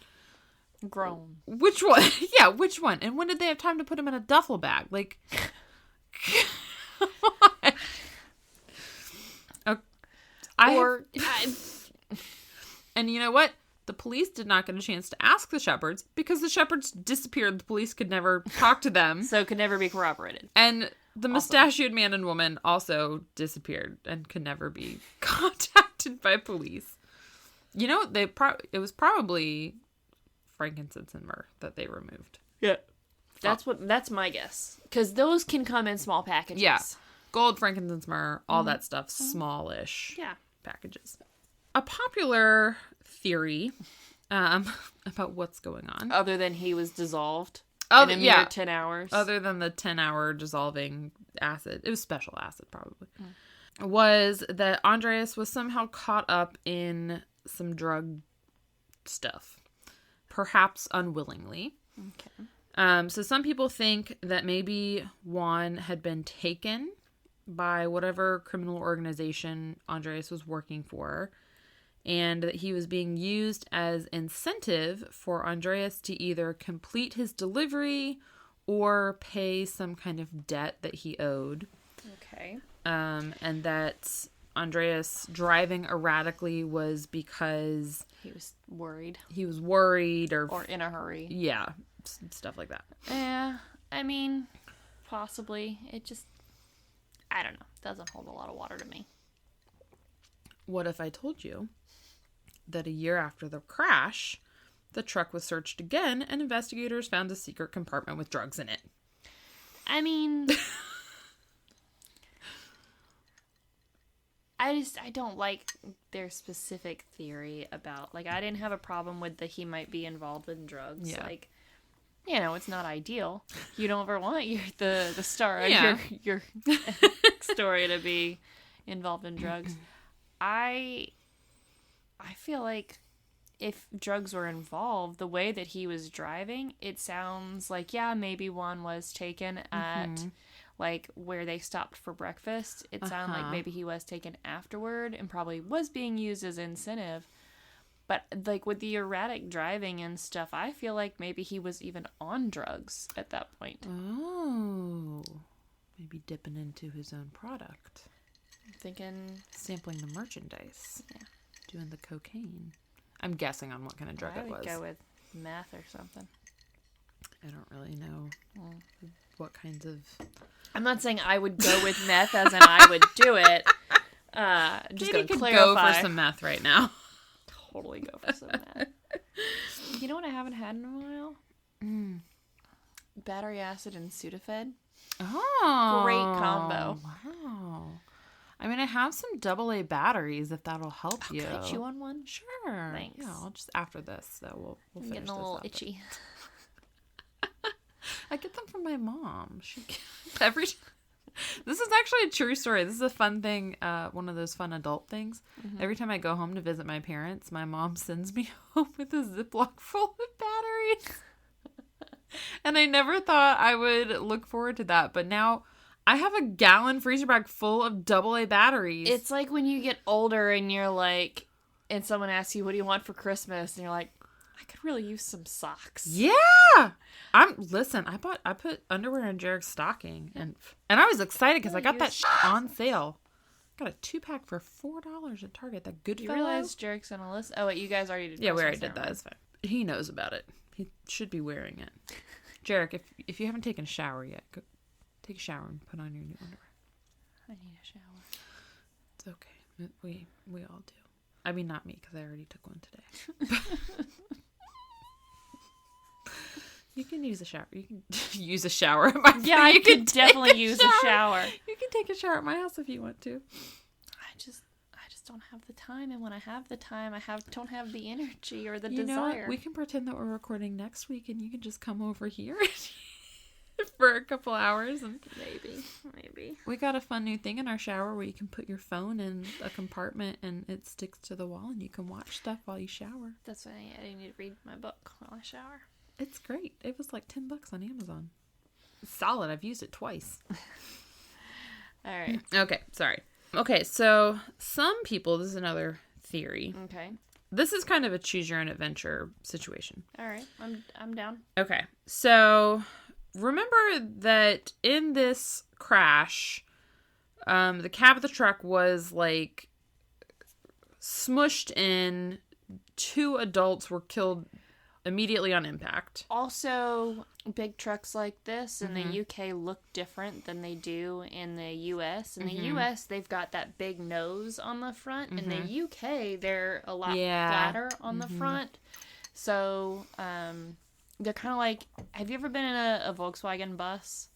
S1: grown.
S2: Which one? Yeah, which one? And when did they have time to put him in a duffel bag? Like, and you know what? The police did not get a chance to ask the shepherds because the shepherds disappeared. The police could never talk to them.
S1: So it could never be corroborated.
S2: And the mustachioed man and woman also disappeared and could never be contacted by police. You know, it was probably frankincense and myrrh that they removed.
S1: Yeah. That's my guess. Because those can come in small packages.
S2: Yeah. Gold, frankincense, myrrh, all that stuff, smallish packages. A popular theory about what's going on.
S1: Other than he was dissolved in a mere 10 hours.
S2: Other than the 10-hour dissolving acid. It was special acid, probably. Was that Andreas was somehow caught up in some drug stuff. Perhaps unwillingly.
S1: Okay.
S2: So some people think that maybe Juan had been taken by whatever criminal organization Andreas was working for, and that he was being used as incentive for Andreas to either complete his delivery or pay some kind of debt that he owed.
S1: Okay.
S2: And that Andreas driving erratically was because
S1: he was worried.
S2: Or
S1: in a hurry.
S2: Yeah, stuff like that.
S1: Yeah, I mean, possibly. It just, I don't know. Doesn't hold a lot of water to me.
S2: What if I told you that a year after the crash, the truck was searched again and investigators found a secret compartment with drugs in it?
S1: I mean, I don't like their specific theory about, like, I didn't have a problem with that he might be involved in drugs.
S2: Yeah.
S1: Like, you know, it's not ideal. You don't ever want the star of your story to be involved in drugs. I feel like if drugs were involved, the way that he was driving, it sounds like, yeah, maybe one was taken at like where they stopped for breakfast. It sounded like maybe he was taken afterward and probably was being used as incentive. But like with the erratic driving and stuff, I feel like maybe he was even on drugs at that point.
S2: Oh, maybe dipping into his own product.
S1: I'm thinking
S2: sampling the merchandise.
S1: Yeah.
S2: Doing the cocaine. I'm guessing on what kind of drug it was.
S1: I would go with meth or something.
S2: I don't really know what kinds of...
S1: I'm not saying I would go with meth as in I would do it. Just
S2: Katy
S1: could
S2: go for some meth right now.
S1: Totally go for some meth. You know what I haven't had in a while? Battery acid and Sudafed.
S2: Oh.
S1: Great combo.
S2: Wow. I mean, I have some AA batteries if that'll help you.
S1: Can I chew on one?
S2: Sure.
S1: Thanks.
S2: Yeah, I'll just after this, so we'll
S1: I'm
S2: finish
S1: getting a little
S2: this up.
S1: itchy.
S2: I get them from my mom. Every This is actually a true story. This is a fun thing, one of those fun adult things. Every time I go home to visit my parents, my mom sends me home with a Ziploc full of batteries. And I never thought I would look forward to that, but now I have a gallon freezer bag full of AA batteries.
S1: It's like when you get older and you're like, and someone asks you, what do you want for Christmas? And you're like, I could really use some socks.
S2: Yeah. Listen, I put underwear in Jarek's stocking and I was excited because I got that on sale. Got a 2-pack for $4 at Target. That good.
S1: You realize Jarek's on a list? Oh wait, you guys already did.
S2: Yeah, we already did that. It's fine. He knows about it. He should be wearing it. Jarek, if you haven't taken a shower yet, go take a shower and put on your new underwear.
S1: I need a shower.
S2: It's okay. We all do. I mean, not me because I already took one today. You can use a shower. You can use a shower at my
S1: Yeah, I could definitely use a shower.
S2: You can take a shower at my house if you want to.
S1: I just don't have the time, and when I have the time, don't have the energy or the desire.
S2: We can pretend that we're recording next week, and you can just come over here. If for a couple hours. And
S1: Maybe.
S2: we got a fun new thing in our shower where you can put your phone in a compartment and it sticks to the wall and you can watch stuff while you shower.
S1: That's why I need to read my book while I shower.
S2: It's great. It was like $10 on Amazon. It's solid. I've used it twice.
S1: All right.
S2: Okay, sorry. Okay, so some people, this is another theory.
S1: Okay.
S2: This is kind of a choose your own adventure situation.
S1: All right. I'm down.
S2: Okay, so remember that in this crash, the cab of the truck was like smushed in. 2 adults were killed immediately on impact.
S1: Also, big trucks like this in the UK look different than they do in the US. In the US, they've got that big nose on the front. In the UK, they're a lot flatter on the front. So, they're kind of like, have you ever been in a Volkswagen bus?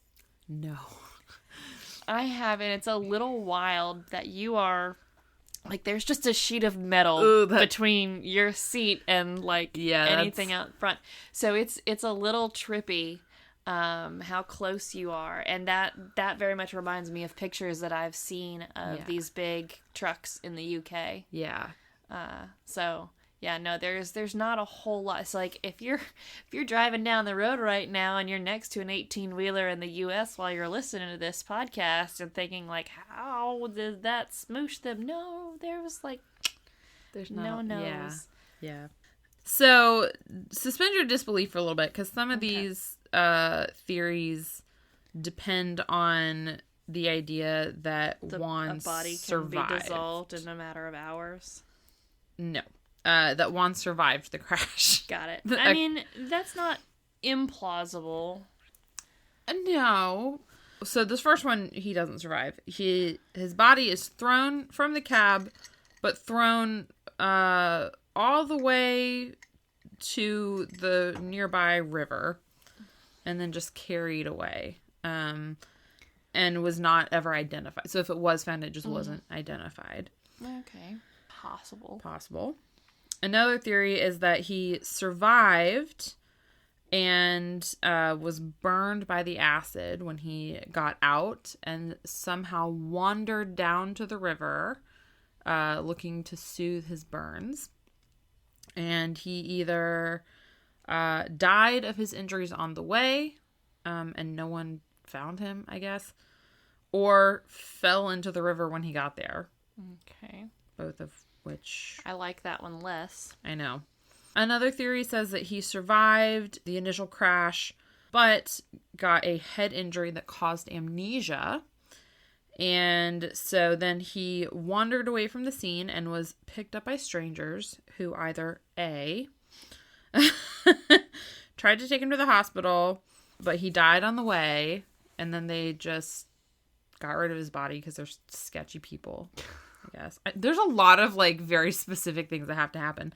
S2: No.
S1: I have, and it's a little wild that you are... Like, there's just a sheet of metal between your seat and, like, anything out front. So it's a little trippy how close you are. And that very much reminds me of pictures that I've seen of these big trucks in the UK.
S2: Yeah.
S1: So, yeah, no, there's not a whole lot. It's like, if you're driving down the road right now and you're next to an 18-wheeler in the U.S. while you're listening to this podcast and thinking, like, how did that smoosh them? No, there was, like, there's no nose.
S2: Yeah. So, suspend your disbelief for a little bit, because some of these theories depend on the idea that Juan
S1: a body
S2: survived.
S1: Can be dissolved in a matter of hours.
S2: No. That Juan survived the crash.
S1: Got it. I mean, that's not implausible.
S2: No. So this first one, he doesn't survive. His body is thrown from the cab, but thrown all the way to the nearby river, and then just carried away. And was not ever identified. So if it was found, it just wasn't identified.
S1: Okay. Possible.
S2: Another theory is that he survived and was burned by the acid when he got out and somehow wandered down to the river looking to soothe his burns. And he either died of his injuries on the way and no one found him, I guess, or fell into the river when he got there.
S1: Okay.
S2: Both of which...
S1: I like that one less.
S2: I know. Another theory says that he survived the initial crash, but got a head injury that caused amnesia. And so then he wandered away from the scene and was picked up by strangers who either A, tried to take him to the hospital, but he died on the way, and then they just got rid of his body because they're sketchy people. I guess. There's a lot of, like, very specific things that have to happen.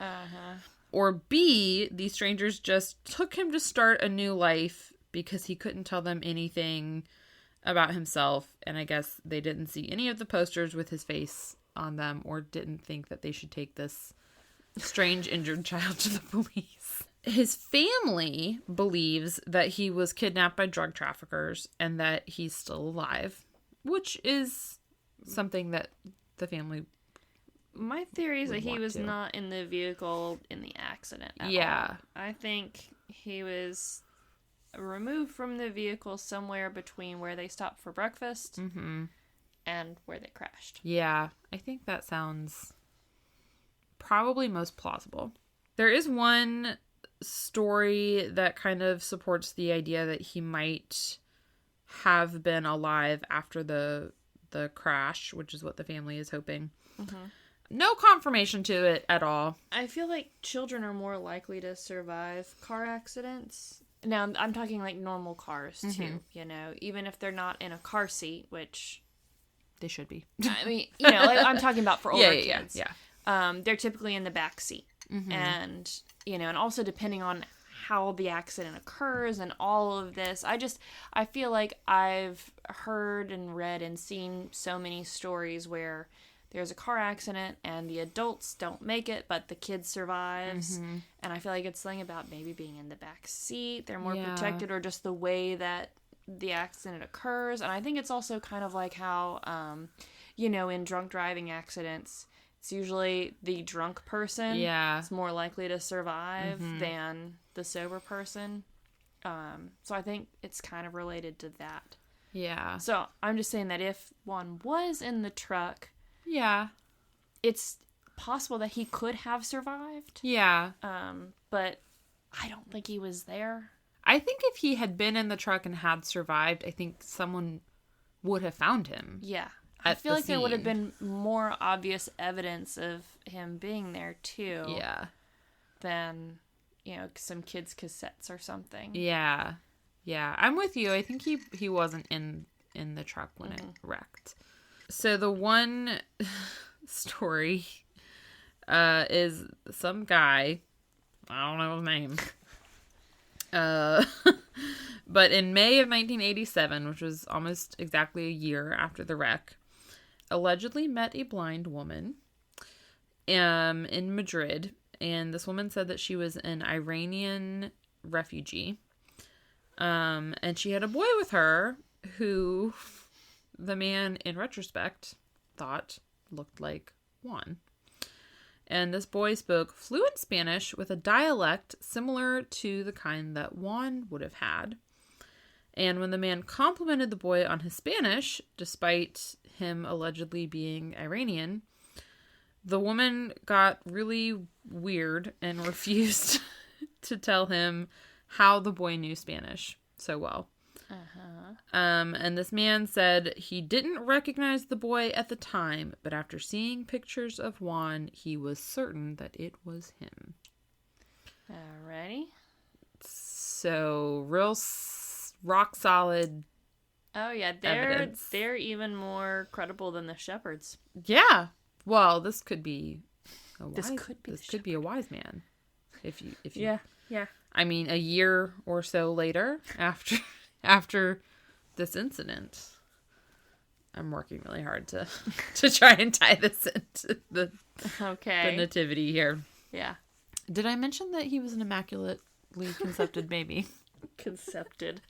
S2: Or B, these strangers just took him to start a new life because he couldn't tell them anything about himself. And I guess they didn't see any of the posters with his face on them or didn't think that they should take this strange injured child to the police. His family believes that he was kidnapped by drug traffickers and that he's still alive, which is something that the family...
S1: My theory is that he was not in the vehicle in the accident at all. I think he was removed from the vehicle somewhere between where they stopped for breakfast and where they crashed.
S2: Yeah, I think that sounds probably most plausible. There is one story that kind of supports the idea that he might have been alive after the crash, which is what the family is hoping. No confirmation to it at all.
S1: I feel like children are more likely to survive car accidents. Now, I'm talking like normal cars too, you know, even if they're not in a car seat, which
S2: they should be.
S1: I mean, you know, like I'm talking about for older kids.
S2: Yeah.
S1: They're typically in the back seat. And, you know, and also depending on how the accident occurs and all of this, I feel like I've heard and read and seen so many stories where there's a car accident and the adults don't make it, but the kid survives. And I feel like it's something about maybe being in the back seat. They're more protected, or just the way that the accident occurs. And I think it's also kind of like how, in drunk driving accidents, it's usually the drunk person is more likely to survive than the sober person. So I think it's kind of related to that.
S2: Yeah.
S1: So I'm just saying that if Juan was in the truck, it's possible that he could have survived.
S2: Yeah.
S1: But I don't think he was there.
S2: I think if he had been in the truck and had survived, I think someone would have found him.
S1: Yeah. I feel like there would have been more obvious evidence of him being there, too.
S2: Yeah.
S1: Than, some kids' cassettes or something.
S2: Yeah. Yeah. I'm with you. I think he wasn't in the truck when it wrecked. So the one story is some guy, I don't know his name, but in May of 1987, which was almost exactly a year after the wreck, allegedly met a blind woman in Madrid, and this woman said that she was an Iranian refugee, and she had a boy with her who the man, in retrospect, thought looked like Juan. And this boy spoke fluent Spanish with a dialect similar to the kind that Juan would have had. And when the man complimented the boy on his Spanish, despite him allegedly being Iranian, the woman got really weird and refused to tell him how the boy knew Spanish so well. And this man said he didn't recognize the boy at the time, but after seeing pictures of Juan, he was certain that it was him.
S1: Alrighty.
S2: So, real rock solid.
S1: Oh yeah, they're even more credible than the shepherds.
S2: Yeah. Well, this could be a wise.
S1: This
S2: could be a wise man. If you.
S1: Yeah.
S2: I mean, a year or so later, after this incident, I'm working really hard to try and tie this into the nativity here.
S1: Yeah.
S2: Did I mention that he was an immaculately concepted baby?
S1: Concepted.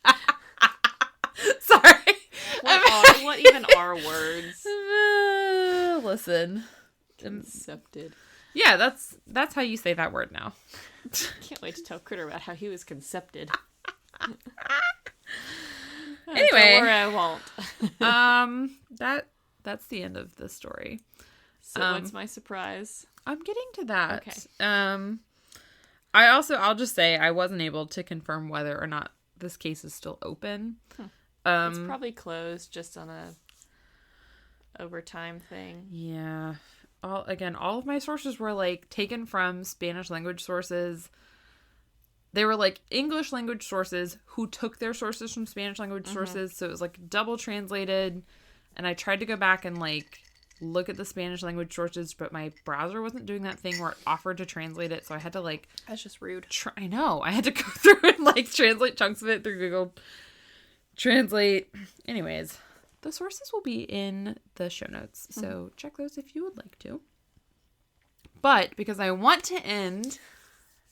S2: Sorry.
S1: What even are words?
S2: Listen.
S1: Concepted.
S2: Yeah, that's how you say that word now.
S1: Can't wait to tell Critter about how he was concepted.
S2: Anyway,
S1: don't worry, I won't.
S2: That's the end of the story.
S1: So what's my surprise?
S2: I'm getting to that.
S1: Okay.
S2: I'll just say I wasn't able to confirm whether or not this case is still open.
S1: It's probably closed just on a overtime thing.
S2: Yeah. All of my sources were like taken from Spanish language sources. They were like English language sources who took their sources from Spanish language sources. So it was like double translated. And I tried to go back and like look at the Spanish language sources, but my browser wasn't doing that thing where it offered to translate it. So I had to like...
S1: That's just rude.
S2: I know. I had to go through and like translate chunks of it through Google Translate. Anyways, the sources will be in the show notes. So check those if you would like to. But because I want to end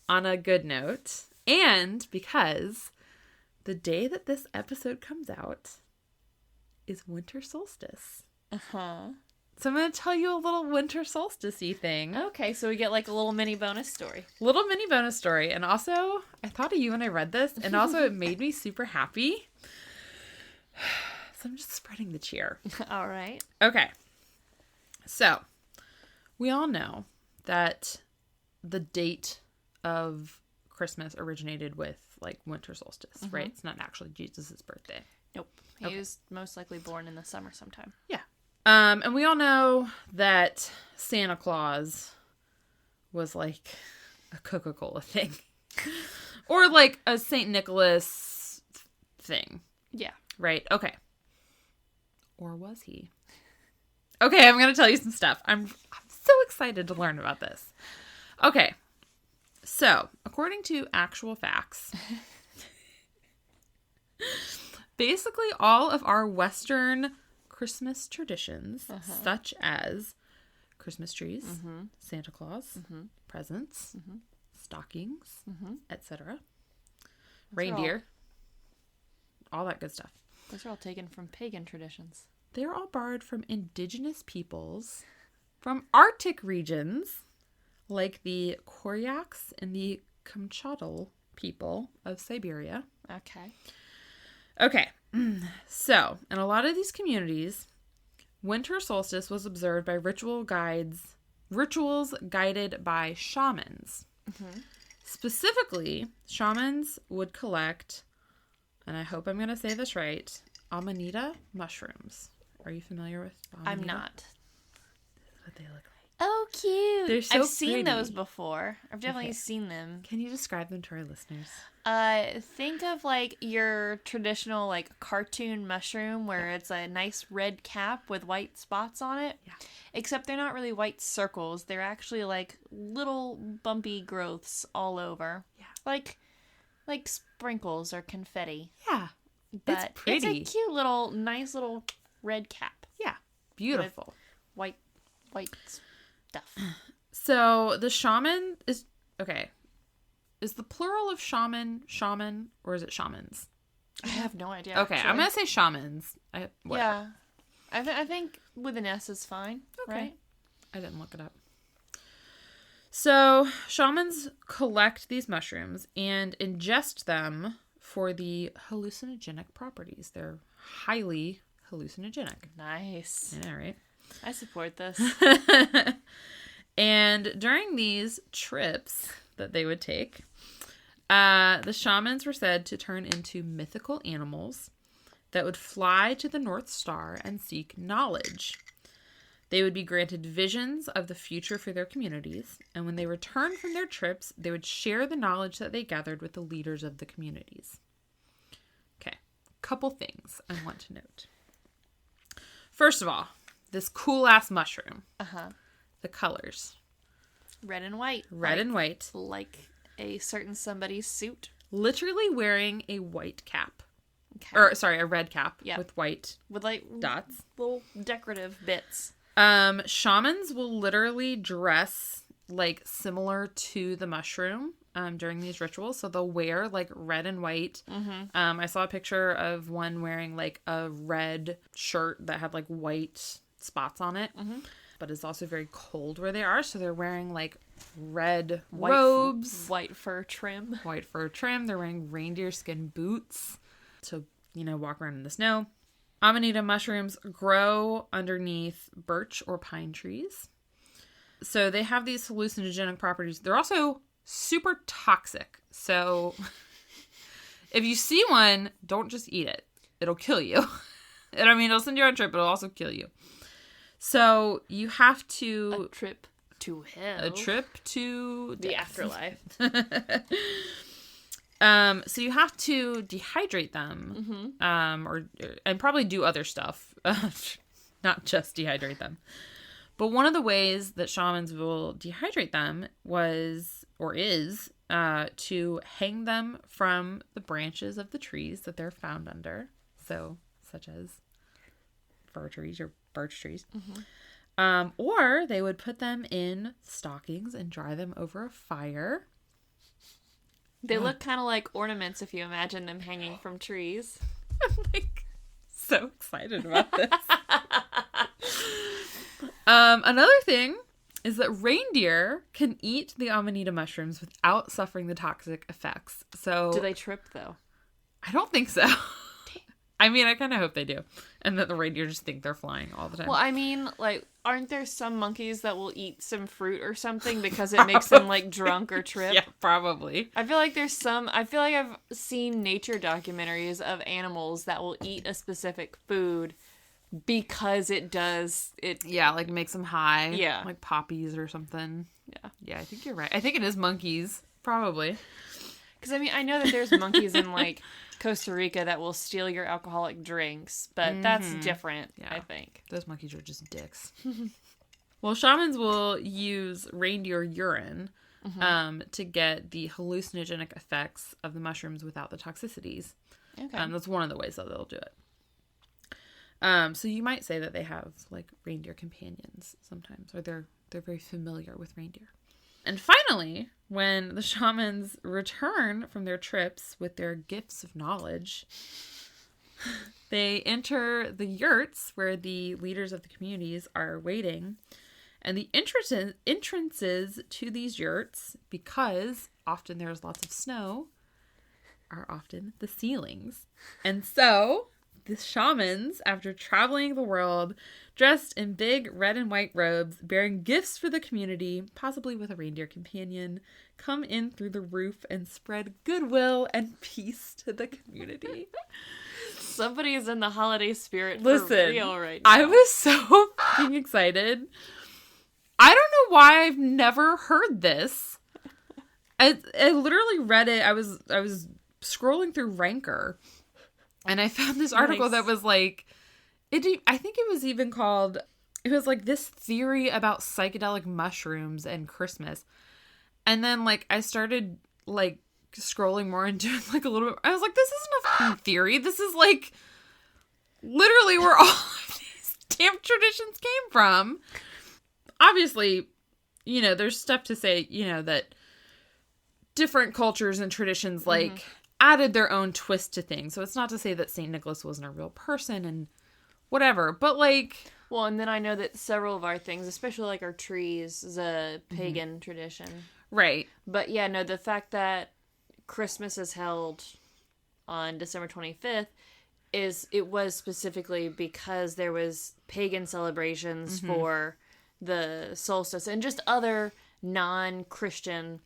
S2: on a good note, and because the day that this episode comes out is Winter Solstice.
S1: Uh-huh.
S2: So I'm going to tell you a little Winter Solstice-y thing.
S1: Okay, so we get like a little mini bonus story.
S2: Little mini bonus story. And also, I thought of you when I read this, and also it made me super happy. So I'm just spreading the cheer.
S1: All right.
S2: Okay. So, we all know that the date of Christmas originated with, like, Winter Solstice, right? It's not actually Jesus' birthday.
S1: Nope. He was most likely born in the summer sometime.
S2: Yeah. And we all know that Santa Claus was, like, a Coca-Cola thing. Or, like, a St. Nicholas thing.
S1: Yeah.
S2: Right? Okay. Or was he? Okay, I'm going to tell you some stuff. I'm so excited to learn about this. Okay. So, according to actual facts, basically all of our Western Christmas traditions, such as Christmas trees, Santa Claus, presents, stockings, etc., reindeer, all that good stuff.
S1: Those are all taken from pagan traditions.
S2: They're all borrowed from indigenous peoples from Arctic regions, like the Koryaks and the Kamchatal people of Siberia. Okay. So, in a lot of these communities, winter solstice was observed by rituals guided by shamans. Mm-hmm. Specifically, shamans would collect, and I hope I'm going to say this right, Amanita mushrooms. Are you familiar with Amanita?
S1: I'm not.
S2: This is what they look like.
S1: Oh, cute.
S2: They're so
S1: I've seen
S2: pretty.
S1: those before. I've definitely seen them.
S2: Can you describe them to our listeners?
S1: Think of like your traditional like cartoon mushroom where it's a nice red cap with white spots on it.
S2: Yeah.
S1: Except they're not really white circles. They're actually like little bumpy growths all over.
S2: Yeah.
S1: Like sprinkles or confetti.
S2: Yeah.
S1: But
S2: it's pretty.
S1: It's a cute nice little red cap.
S2: Yeah. Beautiful.
S1: White stuff.
S2: So the shaman is, okay. Is the plural of shaman, or is it shamans?
S1: I have no idea.
S2: Okay,
S1: actually.
S2: I'm going to say shamans.
S1: Yeah. I think with an S is fine,
S2: okay.
S1: Right?
S2: I didn't look it up. So shamans collect these mushrooms and ingest them for the hallucinogenic properties. They're highly hallucinogenic.
S1: Nice.
S2: I know, right?
S1: I support this.
S2: And during these trips that they would take, the shamans were said to turn into mythical animals that would fly to the North Star and seek knowledge. They would be granted visions of the future for their communities, and when they returned from their trips, they would share the knowledge that they gathered with the leaders of the communities. Okay, couple things I want to note. First of all, this cool-ass mushroom.
S1: Uh-huh.
S2: The colors.
S1: Red and white.
S2: Red and white.
S1: Like a certain somebody's suit.
S2: Literally wearing a white cap.
S1: Okay.
S2: Or, sorry, a red cap with white
S1: with like
S2: dots.
S1: Little decorative bits.
S2: Shamans will literally dress like similar to the mushroom during these rituals. So they'll wear like red and white. Mm-hmm. I saw a picture of one wearing like a red shirt that had like white spots on it. Mm-hmm. But it's also very cold where they are. So they're wearing like red robes.
S1: White fur trim.
S2: White fur trim. They're wearing reindeer skin boots to, walk around in the snow. Amanita mushrooms grow underneath birch or pine trees. So they have these hallucinogenic properties. They're also super toxic. So if you see one, don't just eat it. It'll kill you. And it'll send you on a trip, but it'll also kill you. So you have to...
S1: A trip to hell.
S2: A trip to...
S1: the afterlife.
S2: So you have to dehydrate them, and probably do other stuff, not just dehydrate them. But one of the ways that shamans will dehydrate them is to hang them from the branches of the trees that they're found under. So, such as fir trees or birch trees. Mm-hmm. Or they would put them in stockings and dry them over a fire.
S1: They look kind of like ornaments if you imagine them hanging from trees.
S2: I'm like so excited about this. Another thing is that reindeer can eat the Amanita mushrooms without suffering the toxic effects. So
S1: do they trip though?
S2: I don't think so. I kind of hope they do. And that the reindeer just think they're flying all the time.
S1: Well, aren't there some monkeys that will eat some fruit or something because it makes them, drunk or trip?
S2: Yeah, probably.
S1: I feel like I've seen nature documentaries of animals that will eat a specific food because it does it.
S2: Yeah, makes them high.
S1: Yeah.
S2: Like poppies or something.
S1: Yeah.
S2: Yeah, I think you're right. I think it is monkeys. Probably.
S1: Because, I know that there's monkeys in, Costa Rica that will steal your alcoholic drinks, but that's different, yeah. I think.
S2: Those monkeys are just dicks. Well, shamans will use reindeer urine to get the hallucinogenic effects of the mushrooms without the toxicities. Okay. That's one of the ways that they'll do it. So you might say that they have, reindeer companions sometimes, or they're very familiar with reindeer. And finally, when the shamans return from their trips with their gifts of knowledge, They enter the yurts where the leaders of the communities are waiting. And the entrances to these yurts, because often there's lots of snow, are often the ceilings. And so the shamans, after traveling the world, dressed in big red and white robes, bearing gifts for the community, possibly with a reindeer companion, come in through the roof and spread goodwill and peace to the community.
S1: Somebody is in the holiday spirit
S2: Listen,
S1: for real right now.
S2: I was so fucking excited. I don't know why I've never heard this. I literally read it. I was scrolling through Ranker, and I found this article that was like, I think it was even called, it was like this theory about psychedelic mushrooms and Christmas. And then like I started like scrolling more and doing like a little bit. I was like, this isn't a fucking theory. This is like literally where all of these damn traditions came from. Obviously, you know, there's stuff to say, you know, that different cultures and traditions like added their own twist to things. So it's not to say that St. Nicholas wasn't a real person and whatever, but like...
S1: Well, and then I know that several of our things, especially like our trees, is a pagan tradition.
S2: Right.
S1: But yeah, no, the fact that Christmas is held on December 25th it was specifically because there was pagan celebrations for the solstice and just other non-Christian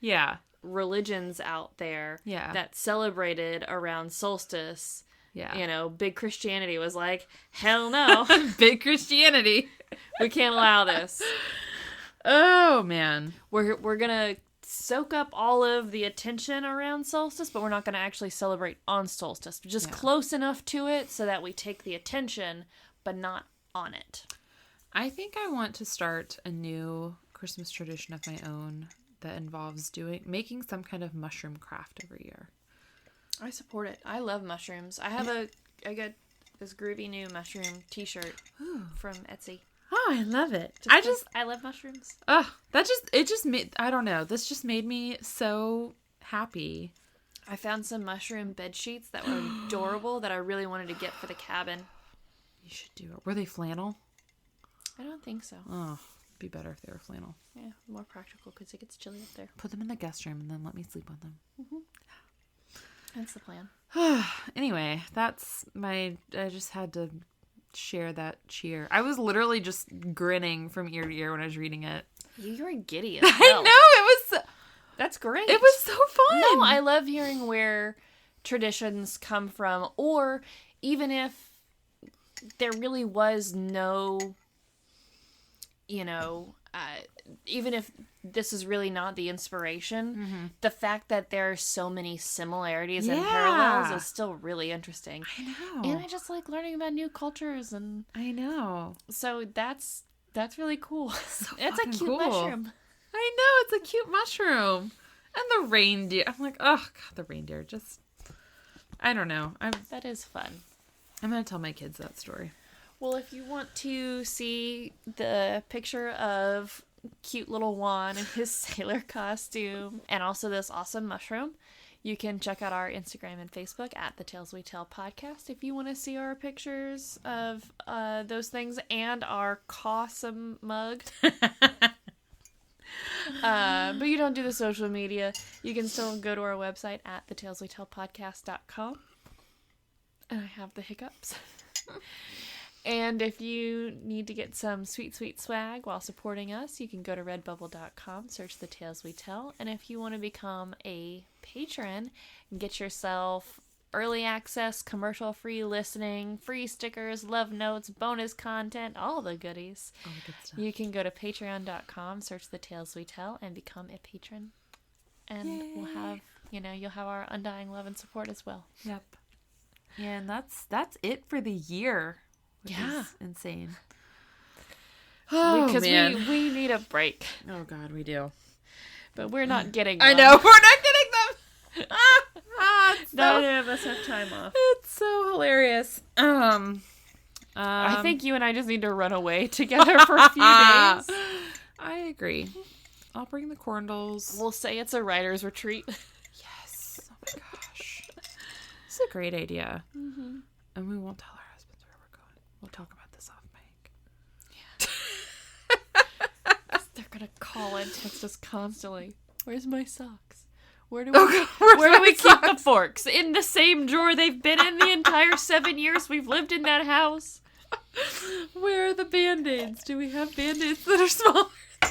S1: religions out there that celebrated around solstice. Yeah. You know, big Christianity was like, hell no.
S2: Big Christianity.
S1: We can't allow this.
S2: Oh, man.
S1: We're going to soak up all of the attention around solstice, but we're not going to actually celebrate on solstice. Just close enough to it so that we take the attention, but not on it.
S2: I think I want to start a new Christmas tradition of my own that involves making some kind of mushroom craft every year.
S1: I support it. I love mushrooms. I got this groovy new mushroom t-shirt from Etsy.
S2: Oh, I love it.
S1: I love mushrooms.
S2: I don't know. This just made me so happy.
S1: I found some mushroom bed sheets that were adorable that I really wanted to get for the cabin.
S2: You should do it. Were they flannel?
S1: I don't think so.
S2: Oh, it'd be better if they were flannel.
S1: Yeah, more practical because it gets chilly up there.
S2: Put them in the guest room and then let me sleep on them.
S1: That's the plan.
S2: Anyway, I just had to share that cheer. I was literally just grinning from ear to ear when I was reading it.
S1: You were giddy as hell.
S2: I know,
S1: That's great.
S2: It was so fun.
S1: No, I love hearing where traditions come from, or even if there really was no, even if this is really not the inspiration, the fact that there are so many similarities and parallels is still really interesting.
S2: I know.
S1: And I just like learning about new cultures, and
S2: I know.
S1: So that's really cool.
S2: It's
S1: a cute mushroom.
S2: I know, it's a cute mushroom. And the reindeer. I'm like, oh god, the reindeer. Just, I don't know.
S1: That is fun.
S2: I'm gonna tell my kids that story.
S1: Well, if you want to see the picture of cute little Juan in his sailor costume and also this awesome mushroom, you can check out our Instagram and Facebook at The Tales We Tell Podcast if you want to see our pictures of those things and our awesome mug. But you don't do the social media. You can still go to our website at thetaleswetellpodcast.com. And I have the hiccups. And if you need to get some sweet, sweet swag while supporting us, you can go to redbubble.com, search The Tales We Tell. And if you want to become a patron and get yourself early access, commercial-free listening, free stickers, love notes, bonus content, all the goodies,
S2: all the good stuff,
S1: you can go to patreon.com, search The Tales We Tell, and become a patron. And we'll have, you'll have our undying love and support as well.
S2: Yep. And that's it for the year. Which is insane. Oh,
S1: because
S2: man.
S1: we need a break.
S2: Oh, God, we do.
S1: But we're not getting one.
S2: I know, we're not getting them.
S1: None of us have time off.
S2: It's so hilarious.
S1: I think you and I just need to run away together for a few days.
S2: I agree. I'll bring the corndles.
S1: We'll say it's a writer's retreat.
S2: Yes. Oh, my gosh. It's a great idea. And we won't tell our husbands where we're going. We'll talk about this off mic.
S1: They're gonna call and text us constantly. Where's my socks? Where do we keep the forks? In the same drawer they've been in the entire 7 years we've lived in that house.
S2: Where are the Band-Aids? Do we have Band-Aids that are smaller than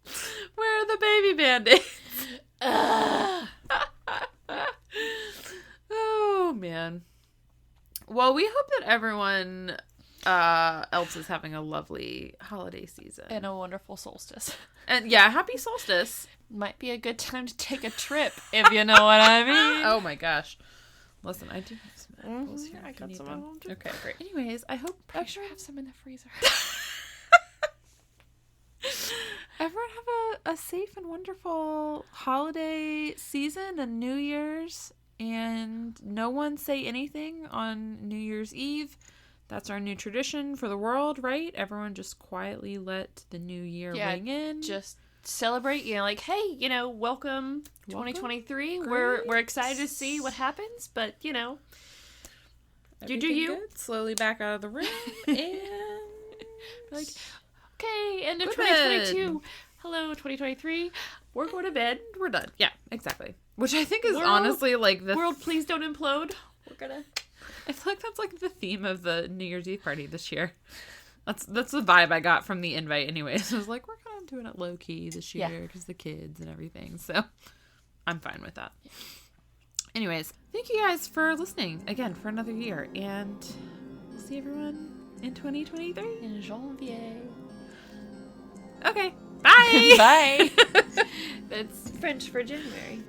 S2: this? Where are the baby Band-Aids? Oh, man. Well, we hope that everyone else is having a lovely holiday season.
S1: And a wonderful solstice.
S2: And yeah, happy solstice.
S1: Might be a good time to take a trip, if you know what I mean.
S2: Oh my gosh. Listen, I do have some edibles here.
S1: I
S2: if you
S1: got
S2: need
S1: some
S2: them.
S1: at home, too.
S2: Okay, great. Anyways, I hope
S1: Pretty sure I have some in the freezer.
S2: everyone have a safe and wonderful holiday season and New Year's. And no one say anything on New Year's Eve. That's our new tradition for the world, right? Everyone just quietly let the new year ring in.
S1: Just celebrate, like, hey, welcome 2023. We're excited to see what happens, but you do you.
S2: Good. Slowly back out of the room and
S1: like, okay, end of
S2: Go
S1: 2022.
S2: bed.
S1: Hello, 2023. We're going to bed.
S2: We're done. Yeah, exactly. Which I think is honestly like the
S1: world. Please don't implode. We're gonna.
S2: I feel like that's like the theme of the New Year's Eve party this year. That's the vibe I got from the invite anyways. I was like, we're kind of doing it low key this year because the kids and everything. So I'm fine with that. Yeah. Anyways, thank you guys for listening again for another year. And we'll see everyone in 2023.
S1: In janvier.
S2: Okay. Bye.
S1: Bye. That's French for January.